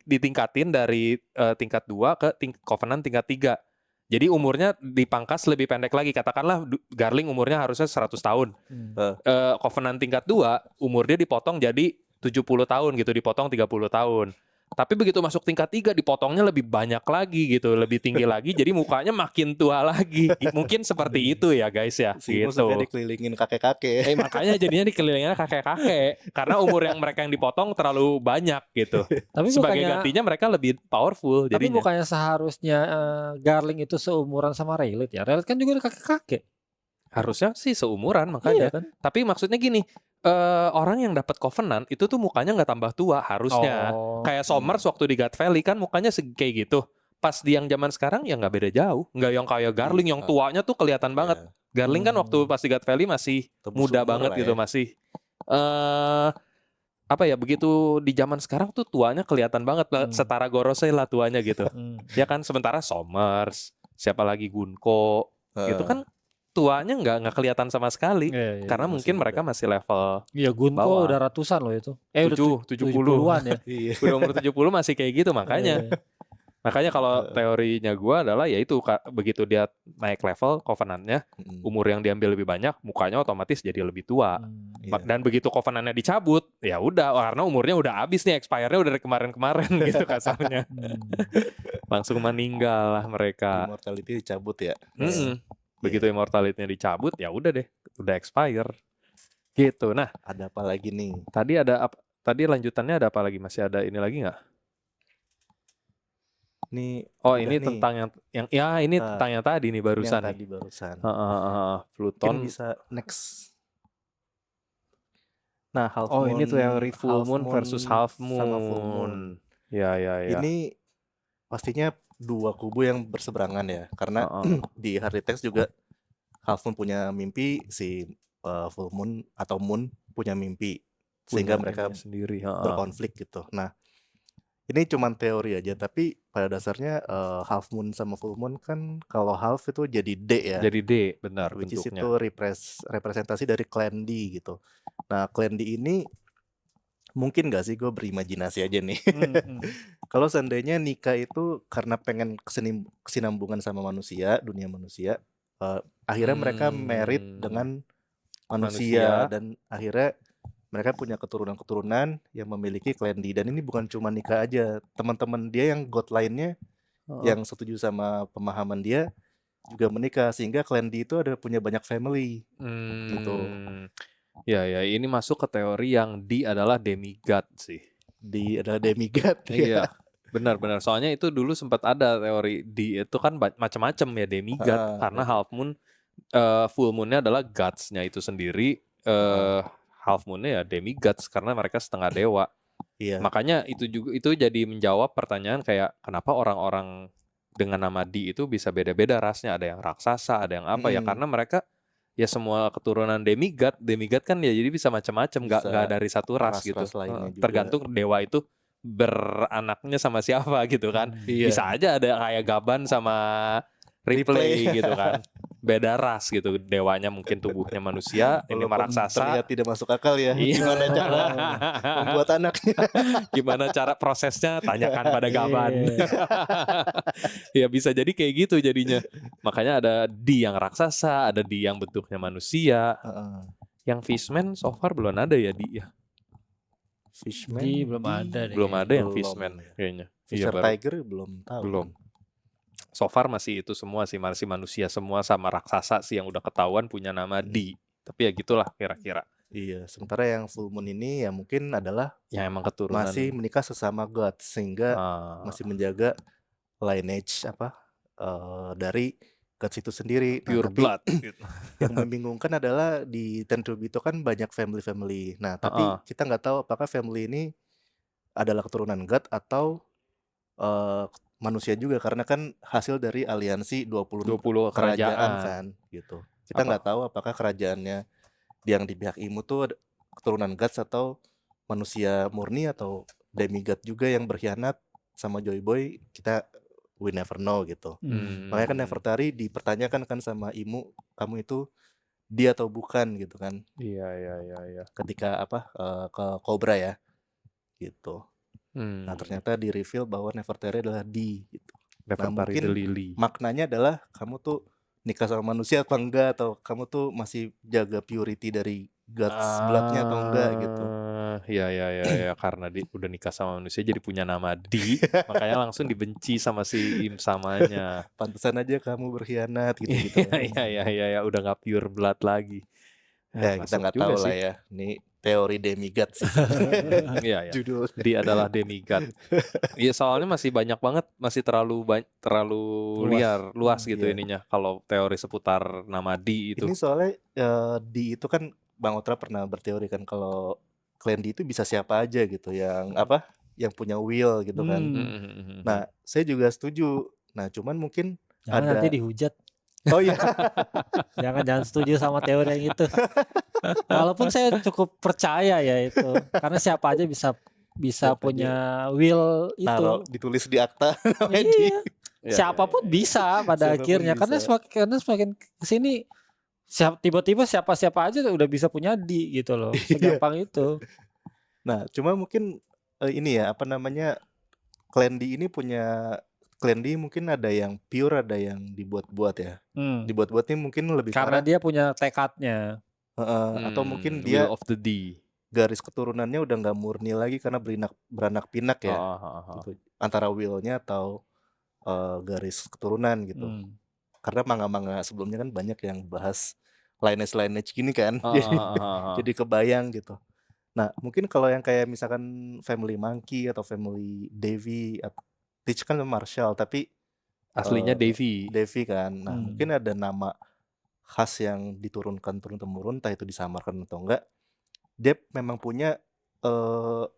ditingkatin dari tingkat 2 ke Covenant tingkat 3. Jadi umurnya dipangkas lebih pendek lagi. Katakanlah Garling umurnya harusnya 100 tahun. Covenant tingkat 2 umur dia dipotong jadi 70 tahun gitu, dipotong 30 tahun. Tapi begitu masuk tingkat 3 dipotongnya lebih banyak lagi gitu, lebih tinggi lagi, jadi mukanya makin tua lagi. Mungkin seperti itu ya guys ya. Si Imo gitu. sampai dikelilingin kakek-kakek. Makanya jadinya dikelilinginnya kakek-kakek karena umur yang mereka yang dipotong terlalu banyak gitu. Tapi Sebagai bukannya, gantinya mereka lebih powerful tapi jadinya. bukannya seharusnya Garling itu seumuran sama Rayleigh ya? Rayleigh kan juga udah kakek-kakek. Harusnya sih seumuran Iya makanya. kan? Tapi maksudnya gini, orang yang dapat Covenant itu tuh mukanya nggak tambah tua harusnya. Kayak Somers waktu di God Valley kan mukanya kayak gitu. Pas di yang zaman sekarang ya nggak beda jauh. Nggak yang kayak Garling yang tuanya tuh kelihatan banget. Garling kan waktu pas di God Valley masih muda banget gitu, masih apa ya, begitu di zaman sekarang tuh tuanya kelihatan banget lah, setara Gorosei lah tuanya gitu. Ya kan, sementara Somers, siapa lagi Gunko, gitu kan tuanya nggak kelihatan sama sekali. Karena mungkin mereka masih level Iya, Gunko bawah. udah ratusan loh itu. 70-an ya. Udah umur 70 masih kayak gitu makanya. Makanya kalau teorinya gue adalah ya itu, begitu dia naik level Covenant-nya, umur yang diambil lebih banyak, mukanya otomatis jadi lebih tua. Dan begitu Covenant-nya dicabut, ya udah, karena umurnya udah habis nih, expire-nya udah dari kemarin-kemarin gitu kasarnya. Langsung meninggal lah mereka. Immortality dicabut ya. Begitu immortality-nya dicabut, ya udah deh, udah expire. Gitu. Nah, ada apa lagi nih? Tadi lanjutannya ada apa lagi? Masih ada ini lagi nggak? Ini ini tentang tentang yang tadi nih barusan. Yang tadi barusan. Pluton mungkin bisa next. Nah, ini teori full moon versus half moon. Sama full moon. Ya. Ini pastinya dua kubu yang berseberangan ya, karena di Hard Text juga half moon punya mimpi, si full moon atau moon punya mimpi, sehingga mereka sendiri berkonflik gitu. Nah, ini cuman teori aja, tapi pada dasarnya half moon sama full moon kan, kalau half itu jadi D ya. Jadi D, benar which bentuknya. Itu representasi dari clan D gitu. Nah, clan D ini mungkin gak sih, gue berimajinasi aja nih. Kalau seandainya nikah itu karena pengen kesinambungan sama manusia, dunia manusia, akhirnya mereka married dengan manusia, dan akhirnya mereka punya keturunan-keturunan yang memiliki clan D. Dan ini bukan cuma nikah aja, teman-teman dia yang god lainnya yang setuju sama pemahaman dia juga menikah, sehingga clan D itu ada punya banyak family gitu. Ya, ini masuk ke teori yang D adalah demigod sih. D adalah demigod. Iya, benar. Soalnya itu dulu sempat ada teori D itu kan macam-macam ya demigod, karena half moon, full moonnya adalah gods-nya itu sendiri, half moonnya ya demigods karena mereka setengah dewa. Makanya itu jadi menjawab pertanyaan kayak kenapa orang-orang dengan nama D itu bisa beda-beda rasnya, ada yang raksasa, ada yang apa ya, karena mereka ya semua keturunan demigod kan ya, jadi bisa macam-macam, nggak dari satu ras gitu. Tergantung dewa itu beranaknya sama siapa gitu kan. Bisa aja ada kayak Gaban sama Ripley gitu kan, beda ras gitu, dewanya mungkin tubuhnya manusia, ini mah raksasa. Terlihat tidak masuk akal ya. Gimana cara membuat anaknya? Gimana cara prosesnya, tanyakan pada Gaban. Ya bisa jadi kayak gitu jadinya. Makanya ada D yang raksasa, ada D yang bentuknya manusia. Yang Fishman so far belum ada ya D ya. Fishman belum ada deh. Belum ada yang Fishman kayaknya. Fisher Tiger belum tahu. Belum. So far masih itu semua sih, masih manusia semua sama raksasa sih yang udah ketahuan punya nama D. Tapi ya gitulah kira-kira. Iya, sementara yang full moon ini ya mungkin adalah yang emang keturunan masih menikah sesama god, sehingga masih menjaga lineage dari gods itu sendiri. Pure blood. Yang membingungkan adalah di Tenryubito kan banyak family. Nah, tapi kita nggak tahu apakah family ini adalah keturunan god atau manusia juga, karena kan hasil dari aliansi 20 kerajaan kan gitu. Kita nggak tahu apakah kerajaannya yang di pihak Imu tuh keturunan gods atau manusia murni atau demigod juga yang berkhianat sama Joy Boy. We never know gitu. Makanya kan Nefertari dipertanyakan kan sama Imu, kamu itu dia atau bukan gitu kan. Iya. Ketika ke Cobra ya gitu. Nah, ternyata di reveal bahwa Nefertari adalah D gitu. Nah, Nefertari the mungkin Lily. maknanya adalah kamu tuh nikah sama manusia apa enggak, atau kamu tuh masih jaga purity dari God's blood-nya atau enggak gitu. Ya, karena udah nikah sama manusia jadi punya nama Di, makanya langsung dibenci sama si Im samanya. Pantesan aja kamu berkhianat gitu-gitu. Ya, udah nggak pure blood lagi. Ya, kita nggak tahu lah ya. Ini teori demigod sih sebenarnya. Iya. Judul. Dia adalah demigod. Iya, soalnya masih banyak banget, masih terlalu luas gitu Iya. ininya kalau teori seputar nama Di itu. Ini soalnya Di itu kan Bang Otra pernah berteori kan kalau klan Di itu bisa siapa aja gitu yang punya will gitu kan. Nah, saya juga setuju. Nah, cuman mungkin Jangan nanti dihujat. Oh iya. Jangan setuju sama teori yang itu. Walaupun saya cukup percaya ya itu, karena siapa aja bisa punya will itu. Naruh ditulis di akta. Iya. Siapapun bisa pada akhirnya, karena semakin kesini tiba-tiba siapa aja udah bisa punya Di gitu loh, segampang itu. Nah, cuma mungkin ini ya Clan D ini punya Clan D mungkin ada yang pure, ada yang dibuat-buat ya. Dibuat-buatnya mungkin lebih karena dia punya tekadnya. Atau mungkin dia will of the D. Garis keturunannya udah nggak murni lagi karena beranak pinak ya. Gitu. Antara willnya atau garis keturunan gitu. Karena manga-manga sebelumnya kan banyak yang bahas lineage gini kan. Jadi kebayang gitu. Nah, mungkin kalau yang kayak misalkan Family Monkey atau Family Devi, Teach kan Marshall, tapi aslinya Devi kan. Nah, mungkin ada nama khas yang diturunkan turun-temurun, entah itu disamarkan atau enggak. Dia memang punya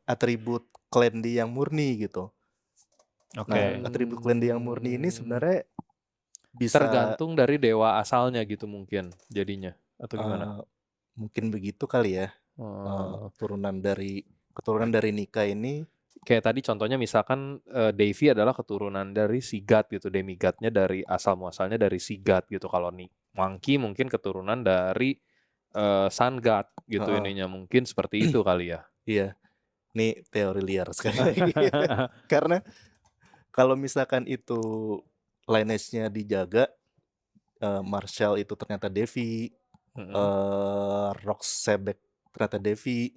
atribut Clan D yang murni gitu. Nah, atribut Clan D yang murni ini sebenarnya bisa tergantung dari dewa asalnya gitu mungkin jadinya, atau gimana? Mungkin begitu kali ya. Keturunan dari Nika ini kayak tadi contohnya misalkan Devi adalah keturunan dari Sigat gitu, demigodnya dari asal muasalnya dari Sigat gitu. Kalau nih Monkey mungkin keturunan dari Sun God gitu ininya, mungkin seperti itu kali ya. Iya, ini teori liar sekali lagi. Karena kalau misalkan itu lineage-nya dijaga, Marshall itu ternyata Devi, Roxebek ternyata Devi,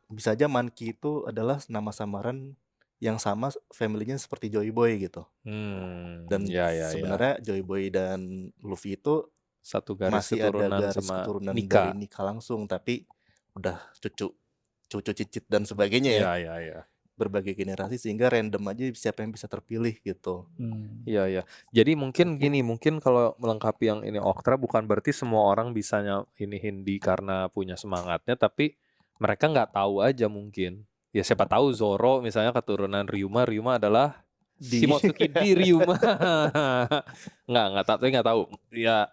bisa aja Monkey itu adalah nama samaran yang sama family-nya seperti Joy Boy gitu. Dan sebenarnya Joy Boy dan Luffy itu satu garis masih keturunan ada garis sama keturunan Nika. dari Nika langsung, tapi udah cucu cicit dan sebagainya ya. Iya. Berbagai generasi sehingga random aja siapa yang bisa terpilih gitu. Iya. Jadi mungkin gini, mungkin kalau melengkapi yang ini Oktra bukan berarti semua orang bisanya ini Hindi karena punya semangatnya, tapi mereka nggak tahu aja mungkin. Ya siapa tahu Zoro misalnya keturunan Ryuma adalah Shimotsuki di Ryuma. nggak tahu. Ya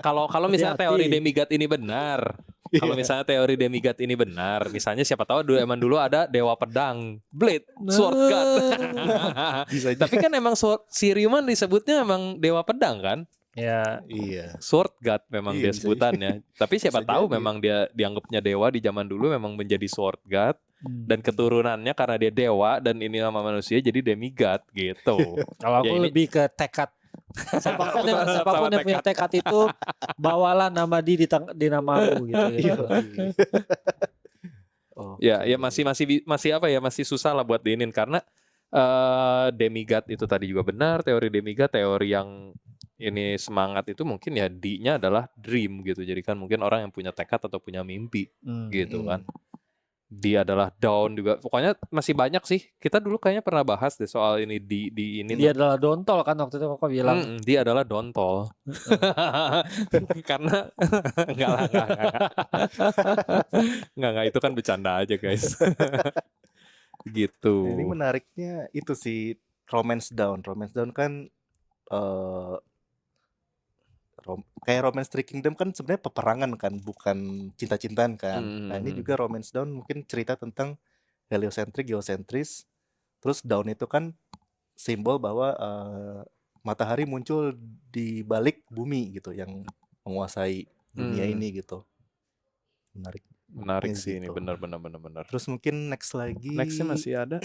kalau misalnya teori demigod ini benar. Kalau misalnya teori demigod ini benar, misalnya siapa tahu dulu ada dewa pedang, Blade, Sword God. Tapi kan emang si Ryuman disebutnya emang dewa pedang kan? Ya. Iya. Sword God memang dia sebutannya. Tapi siapa tahu memang dia dianggapnya dewa di zaman dulu memang menjadi Sword God. Dan keturunannya karena dia dewa dan ini nama manusia jadi demigod gitu. Kalau aku lebih ke tekad. Siapapun yang punya tekad itu bawalah nama di namamu gitu. Ya masih apa ya, masih susah lah buat diinin karena demigod itu tadi juga benar, teori demigod, teori yang ini semangat itu mungkin ya D-nya adalah dream gitu. Jadi kan mungkin orang yang punya tekad atau punya mimpi gitu kan. Dia adalah dawn juga. Pokoknya masih banyak sih. Kita dulu kayaknya pernah bahas deh soal ini di ini. Dia adalah dontol kan waktu itu kok bilang. Dia adalah dontol. Karena enggak itu kan bercanda aja guys. Gitu. Nah, ini menariknya itu sih Romance Down. Romance Down kan kayak Romance Three Kingdom kan sebenarnya peperangan kan, bukan cinta-cintaan kan. Nah, ini juga Romance Down mungkin cerita tentang heliocentrik, geosentris. Terus Down itu kan simbol bahwa matahari muncul di balik bumi gitu, yang menguasai dunia ini gitu. Menarik sih gitu. Ini benar. Terus mungkin nextnya masih ada.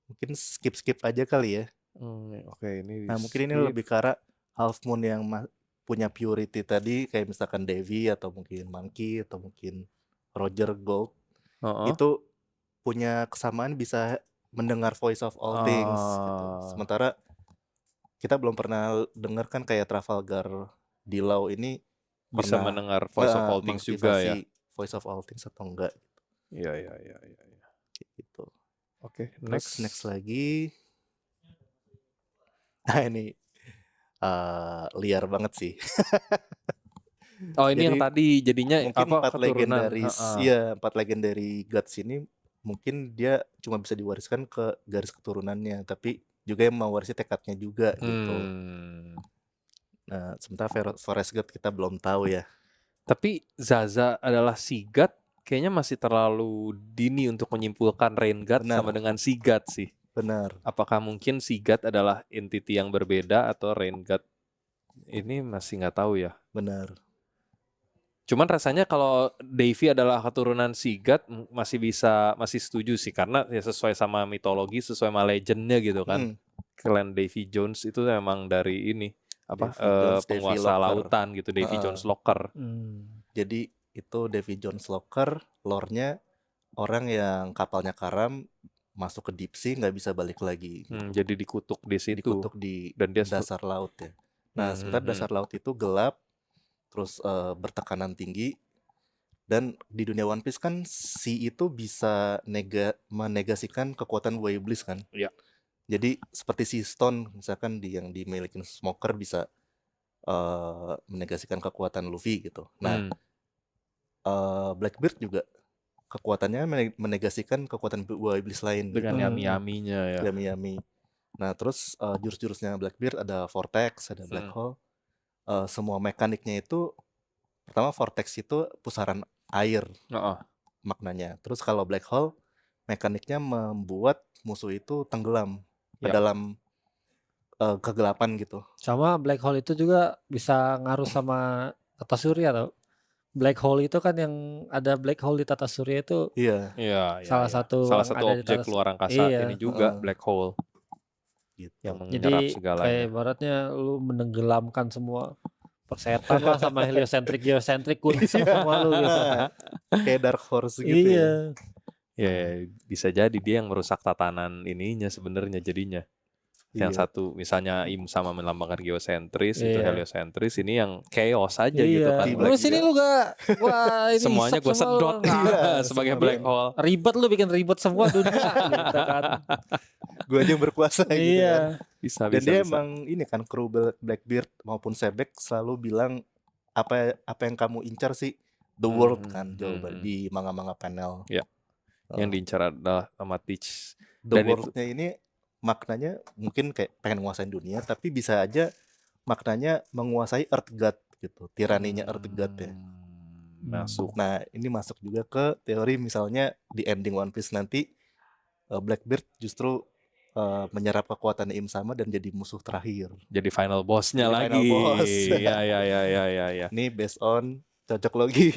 Mungkin skip aja kali ya. Oke, ini Nah mungkin ini lebih ke arah Half Moon yang punya purity tadi, kayak misalkan Devi atau mungkin Monkey atau mungkin Roger Gold, itu punya kesamaan bisa mendengar voice of all things gitu. Sementara kita belum pernah dengar kan kayak Trafalgar Dilau ini bisa pernah mendengar voice of all things juga ya. Voice of all things atau enggak. Iya. Gitu. Oke, next lagi. Nah ini liar banget sih. Oh ini yang tadi jadinya mungkin apa 4 keturunan? legendaris. Iya, 4 legendary gods ini mungkin dia cuma bisa diwariskan ke garis keturunannya, tapi juga yang mewarisi tekadnya juga gitu. Nah, sementara Forest God kita belum tahu ya. Tapi Zaza adalah Sea God, kayaknya masih terlalu dini untuk menyimpulkan Rain God sama dengan Sea God sih. Benar. Apakah mungkin Sea God adalah entity yang berbeda atau Rain God? Ini masih nggak tahu ya. Benar. Cuman rasanya kalau Davy adalah keturunan Sea God masih setuju sih, karena ya sesuai sama mitologi, sesuai sama legendnya gitu kan. Clan Davy Jones itu memang dari ini penguasa lautan gitu, Davy Jones Locker. Jadi itu Davy Jones Locker, lore-nya orang yang kapalnya karam masuk ke deep sea nggak bisa balik lagi. Jadi dikutuk di situ. Dikutuk di dasar laut ya. Nah, sementara dasar laut itu gelap, terus bertekanan tinggi, dan di dunia One Piece kan sea itu bisa menegasikan kekuatan Buah Iblis kan. Iya. Jadi seperti Sea Stone misalkan yang dimiliki Smoker bisa menegasikan kekuatan Luffy gitu. Nah, Blackbeard juga kekuatannya menegasikan kekuatan Buah Iblis lain dengan yami-yaminya ya. Yami-yami. Nah, terus jurus-jurusnya Blackbeard ada Vortex, ada Black Hole. Semua mekaniknya itu, pertama Vortex itu pusaran air maknanya. Terus kalau Black Hole mekaniknya membuat musuh itu tenggelam ke dalam kegelapan gitu. Sama Black Hole itu juga bisa ngaruh sama tata surya tau. Black Hole itu kan yang ada Black Hole di tata surya itu salah satu objek luar angkasa ini juga Black Hole gitu. Yang menyerap segalanya. Kayak ibaratnya lu menenggelamkan semua persetan lah sama geosentrik kuning semua lu gitu. Kayak Dark Horse gitu ya. Ya bisa jadi dia yang merusak tatanan ininya sebenarnya jadinya. Yang satu misalnya sama melambangkan geosentris, itu heliosentris, ini yang chaos aja gitu kan. Lu sini lu gak, wah ini semuanya gue sedot sebagai black hole. Ribet lu bikin ribet semua dunia gitu kan. Gue aja yang berkuasa gitu kan. Bisa. Dan dia emang ini kan kru Blackbeard maupun Sebek selalu bilang apa yang kamu incar sih the world kan jawaban di manga-manga panel. Ya. Yang diincar adalah sama Teach. The world-nya ini maknanya mungkin kayak pengen menguasai dunia, tapi bisa aja maknanya menguasai Earth God gitu, tiraninya Earth God ya. Masuk. Nah ini masuk juga ke teori misalnya di ending One Piece nanti Blackbeard justru menyerap kekuatan Im Sama dan jadi musuh terakhir. Jadi final boss-nya lagi. Final boss. Ya. Ini based on cocok logi.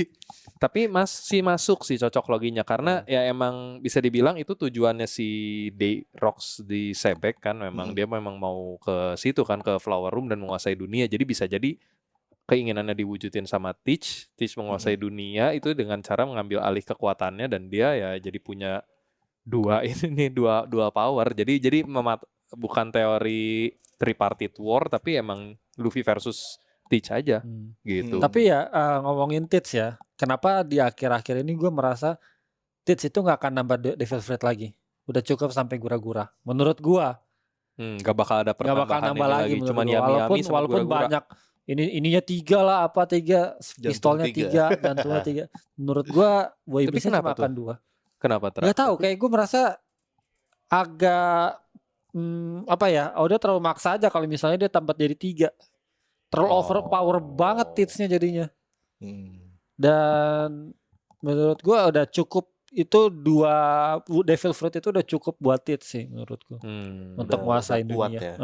Tapi masih masuk sih cocok loginya karena ya emang bisa dibilang itu tujuannya si Rocks di Sebek kan, memang dia memang mau ke situ kan, ke Flower Room dan menguasai dunia. Jadi bisa jadi keinginannya diwujudin sama Teach menguasai dunia itu dengan cara mengambil alih kekuatannya, dan dia ya jadi punya dua power. Jadi bukan teori tripartite war, tapi emang Luffy versus Teach aja gitu. Tapi ya ngomongin Teach ya, kenapa di akhir-akhir ini gue merasa Teach itu gak akan nambah Devil Fruit lagi. Udah cukup sampai gura-gura. Menurut gue gak bakal ada pertambahan nambah lagi. Cuman yami-yami sama walaupun gura-gura. Banyak ininya 3 lah, 3 pistolnya 3, jantungnya 3. Menurut gue Iblisnya cuma akan 2. Kenapa terang? Gak tahu, kayak gue merasa agak Oda terlalu maksa aja kalau misalnya dia tambah jadi 3. Terlalu overpower banget Teach-nya jadinya. Dan menurut gue udah cukup, itu 2 Devil Fruit itu udah cukup buat Teach sih menurut gue. Untuk menguasai dunia. Ya.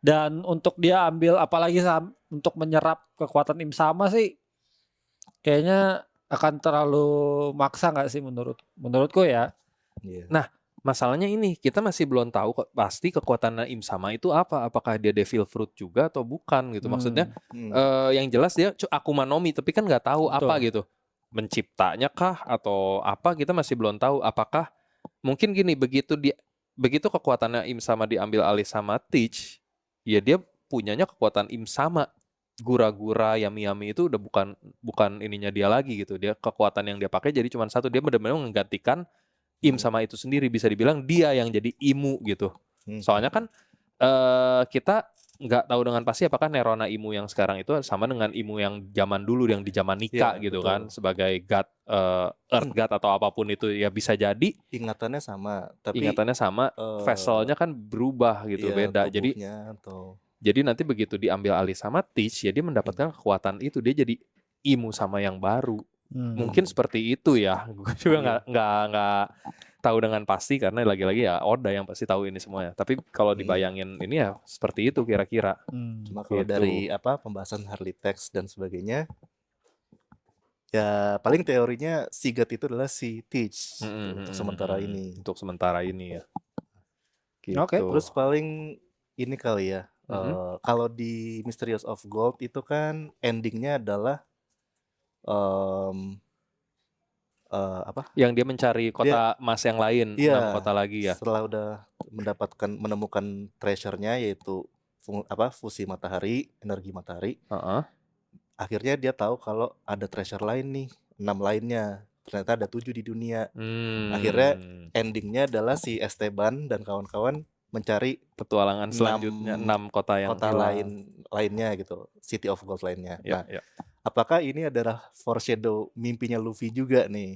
Dan untuk dia ambil, apalagi untuk menyerap kekuatan Im Sama sih, kayaknya akan terlalu maksa gak sih menurutku ya. Nah, Masalahnya ini, kita masih belum tahu kok pasti kekuatan Im Sama itu apa. Apakah dia Devil Fruit juga atau bukan gitu. Maksudnya yang jelas dia Akuma no Mi, tapi kan nggak tahu Betul. apa gitu. Menciptanya kah atau apa, kita masih belum tahu. Apakah mungkin gini, begitu kekuatannya Im Sama diambil alih sama Teach, ya dia punyanya kekuatan Im Sama. Gura-gura Yami-Yami itu udah bukan ininya dia lagi gitu. Dia kekuatan yang dia pakai jadi cuma satu. Dia benar-benar menggantikan Im Sama itu sendiri, bisa dibilang dia yang jadi Imu gitu. Soalnya kan kita nggak tahu dengan pasti apakah Nerona Imu yang sekarang itu sama dengan Imu yang zaman dulu, yang di zaman Nika gitu betul. Kan, sebagai God, Earth God atau apapun itu, ya bisa jadi ingatannya sama, tapi vesselnya kan berubah gitu, beda. Jadi nanti begitu diambil alih sama Teach, ya dia mendapatkan kekuatan itu, dia jadi Imu Sama yang baru. Mungkin seperti itu ya. Gue juga nggak tahu dengan pasti karena lagi-lagi ya Oda yang pasti tahu ini semuanya. Tapi kalau dibayangin ini ya seperti itu kira-kira. Cuma kalau dari pembahasan Harley Text dan sebagainya, ya paling teorinya si God itu adalah si Teach untuk sementara ini. Untuk sementara ini ya. Gitu. Oke. Terus paling ini kali ya. Kalau di Mysterious of Gold itu kan endingnya adalah yang dia mencari kota emas yang lain, 6 kota lagi ya. Setelah udah menemukan treasure-nya, yaitu fusi matahari, energi matahari. Akhirnya dia tahu kalau ada treasure lain nih, 6 lainnya. Ternyata ada 7 di dunia. Akhirnya endingnya adalah si Esteban dan kawan-kawan mencari petualangan selanjutnya 6 kota yang lainnya gitu, City of Gold lainnya. Apakah ini adalah foreshadow mimpinya Luffy juga nih?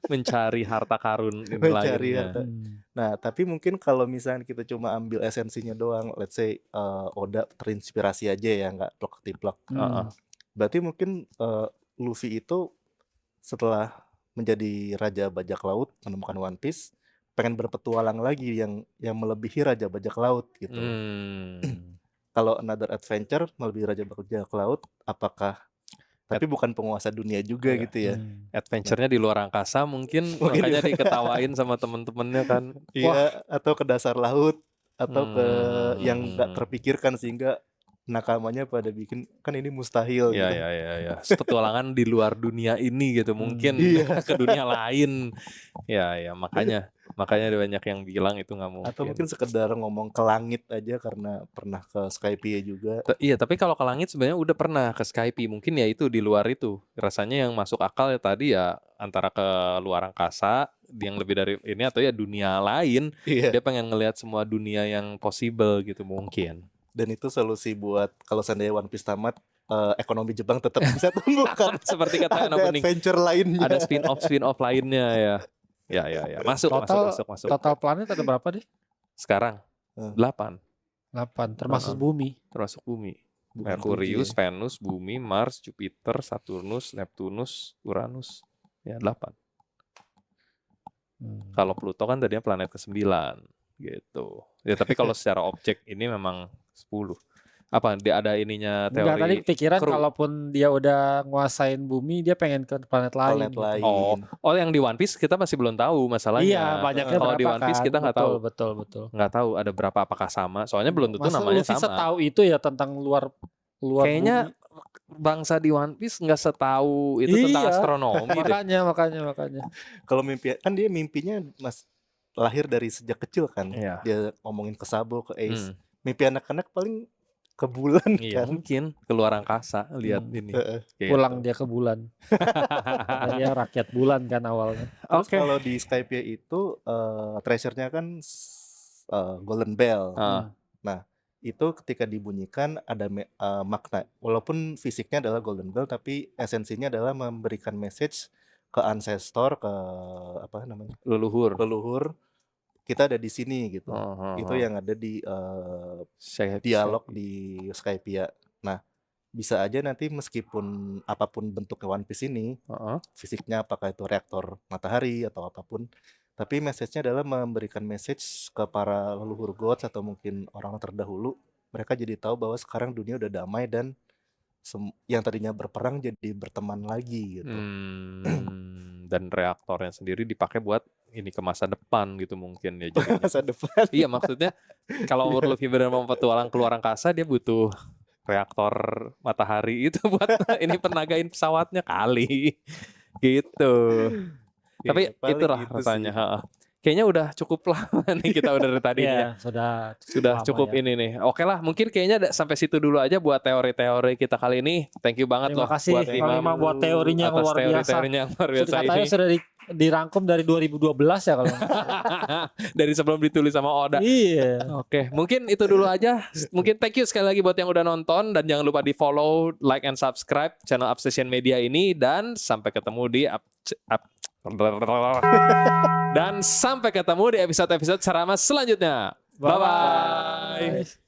Mencari harta karun lainnya. Nah, tapi mungkin kalau misalnya kita cuma ambil esensinya doang, let's say Oda terinspirasi aja ya, nggak plek-tiplek. Berarti mungkin Luffy itu setelah menjadi Raja Bajak Laut, menemukan One Piece, pengen berpetualang lagi yang melebihi Raja Bajak Laut gitu. Kalau another adventure melebihi Raja Bajak Laut, apakah tapi bukan penguasa dunia juga gitu ya. Adventure-nya di luar angkasa mungkin makanya diketawain sama temen-temennya kan. Iya, atau ke dasar laut, atau ke yang nggak terpikirkan sehingga nakamanya pada bikin kan ini mustahil gitu. Ya. Petualangan di luar dunia ini gitu, mungkin ke dunia lain. Ya, makanya banyak yang bilang itu nggak mungkin. Atau mungkin sekedar ngomong ke langit aja karena pernah ke Skypiea juga. Iya, tapi kalau ke langit sebenarnya udah pernah ke Skypiea. Mungkin ya itu di luar itu. Rasanya yang masuk akal ya tadi ya antara ke luar angkasa yang lebih dari ini, atau ya dunia lain. Dia pengen ngelihat semua dunia yang possible gitu mungkin. Dan itu solusi buat kalau seandainya One Piece tamat, ekonomi Jepang tetap bisa tumbuh kan. Seperti kata ada adventure lainnya. Ada spin-off lainnya ya. Ya. Masuk. Total planet ada berapa deh? Sekarang 8. Termasuk bumi. Termasuk bumi. Merkurius, Venus, Bumi, Mars, Jupiter, Saturnus, Neptunus, Uranus. Ya 8. Kalau Pluto kan tadinya planet ke-9 gitu. Ya tapi kalau secara objek ini memang 10. Apa dia ada ininya teori? Enggak, tadi pikiran kalaupun dia udah nguasain bumi, dia pengen ke planet lain. Oh, yang di One Piece kita masih belum tahu masalahnya. Iya, banyaknya kalau di One Piece kita nggak tahu. Betul. Nggak tahu ada berapa, apakah sama? Soalnya belum tentu namanya Luffy sama. setahu itu ya tentang luar Kayaknya bumi. Bangsa di One Piece nggak setahu itu tentang astronomi. Makanya. Kalau mimpi kan dia mimpinya lahir dari sejak kecil kan. Dia ngomongin ke Sabo, ke Ace. Mimpi anak-anak paling ke bulan kan. Mungkin ke luar angkasa lihat ini. Pulang dia ke bulan. Dia rakyat bulan kan awalnya. Terus kalau di Skypiea itu treasure-nya kan Golden Bell. Nah, itu ketika dibunyikan ada makna. Walaupun fisiknya adalah Golden Bell, tapi esensinya adalah memberikan message ke ancestor, ke leluhur. Kita ada di sini gitu. Itu yang ada di dialog di Skypiea. Nah, bisa aja nanti meskipun apapun bentuknya One Piece ini, fisiknya apakah itu reaktor matahari atau apapun, tapi message-nya adalah memberikan message ke para leluhur gods atau mungkin orang terdahulu. Mereka jadi tahu bahwa sekarang dunia udah damai dan yang tadinya berperang jadi berteman lagi gitu. Dan reaktornya sendiri dipakai buat ini ke masa depan gitu mungkin ya. Jadi Masa depan. iya maksudnya kalau Luffy benar mau petualang keluar angkasa dia butuh reaktor matahari itu buat ini penagain pesawatnya kali gitu. Tapi paling itulah gitu rasanya. sih. Kayaknya udah cukup lama nih kita udah dari tadi Iya, ya. sudah Cukup ya. ini nih. Oke lah, mungkin kayaknya sampai situ dulu aja buat teori-teori kita kali ini. Thank you banget Terima loh kasih buat Kang Imam buat teorinya yang atas luar biasa. teori-teorinya yang luar biasa Katanya ini. sudah dirangkum dari 2012 ya kalau. Dari sebelum ditulis sama Oda. Iya. Oke, mungkin itu dulu aja. Mungkin thank you sekali lagi buat yang udah nonton dan jangan lupa di follow, like and subscribe channel Obsession Media ini dan sampai ketemu di dan sampai ketemu di episode-episode ceramah selanjutnya. Bye bye.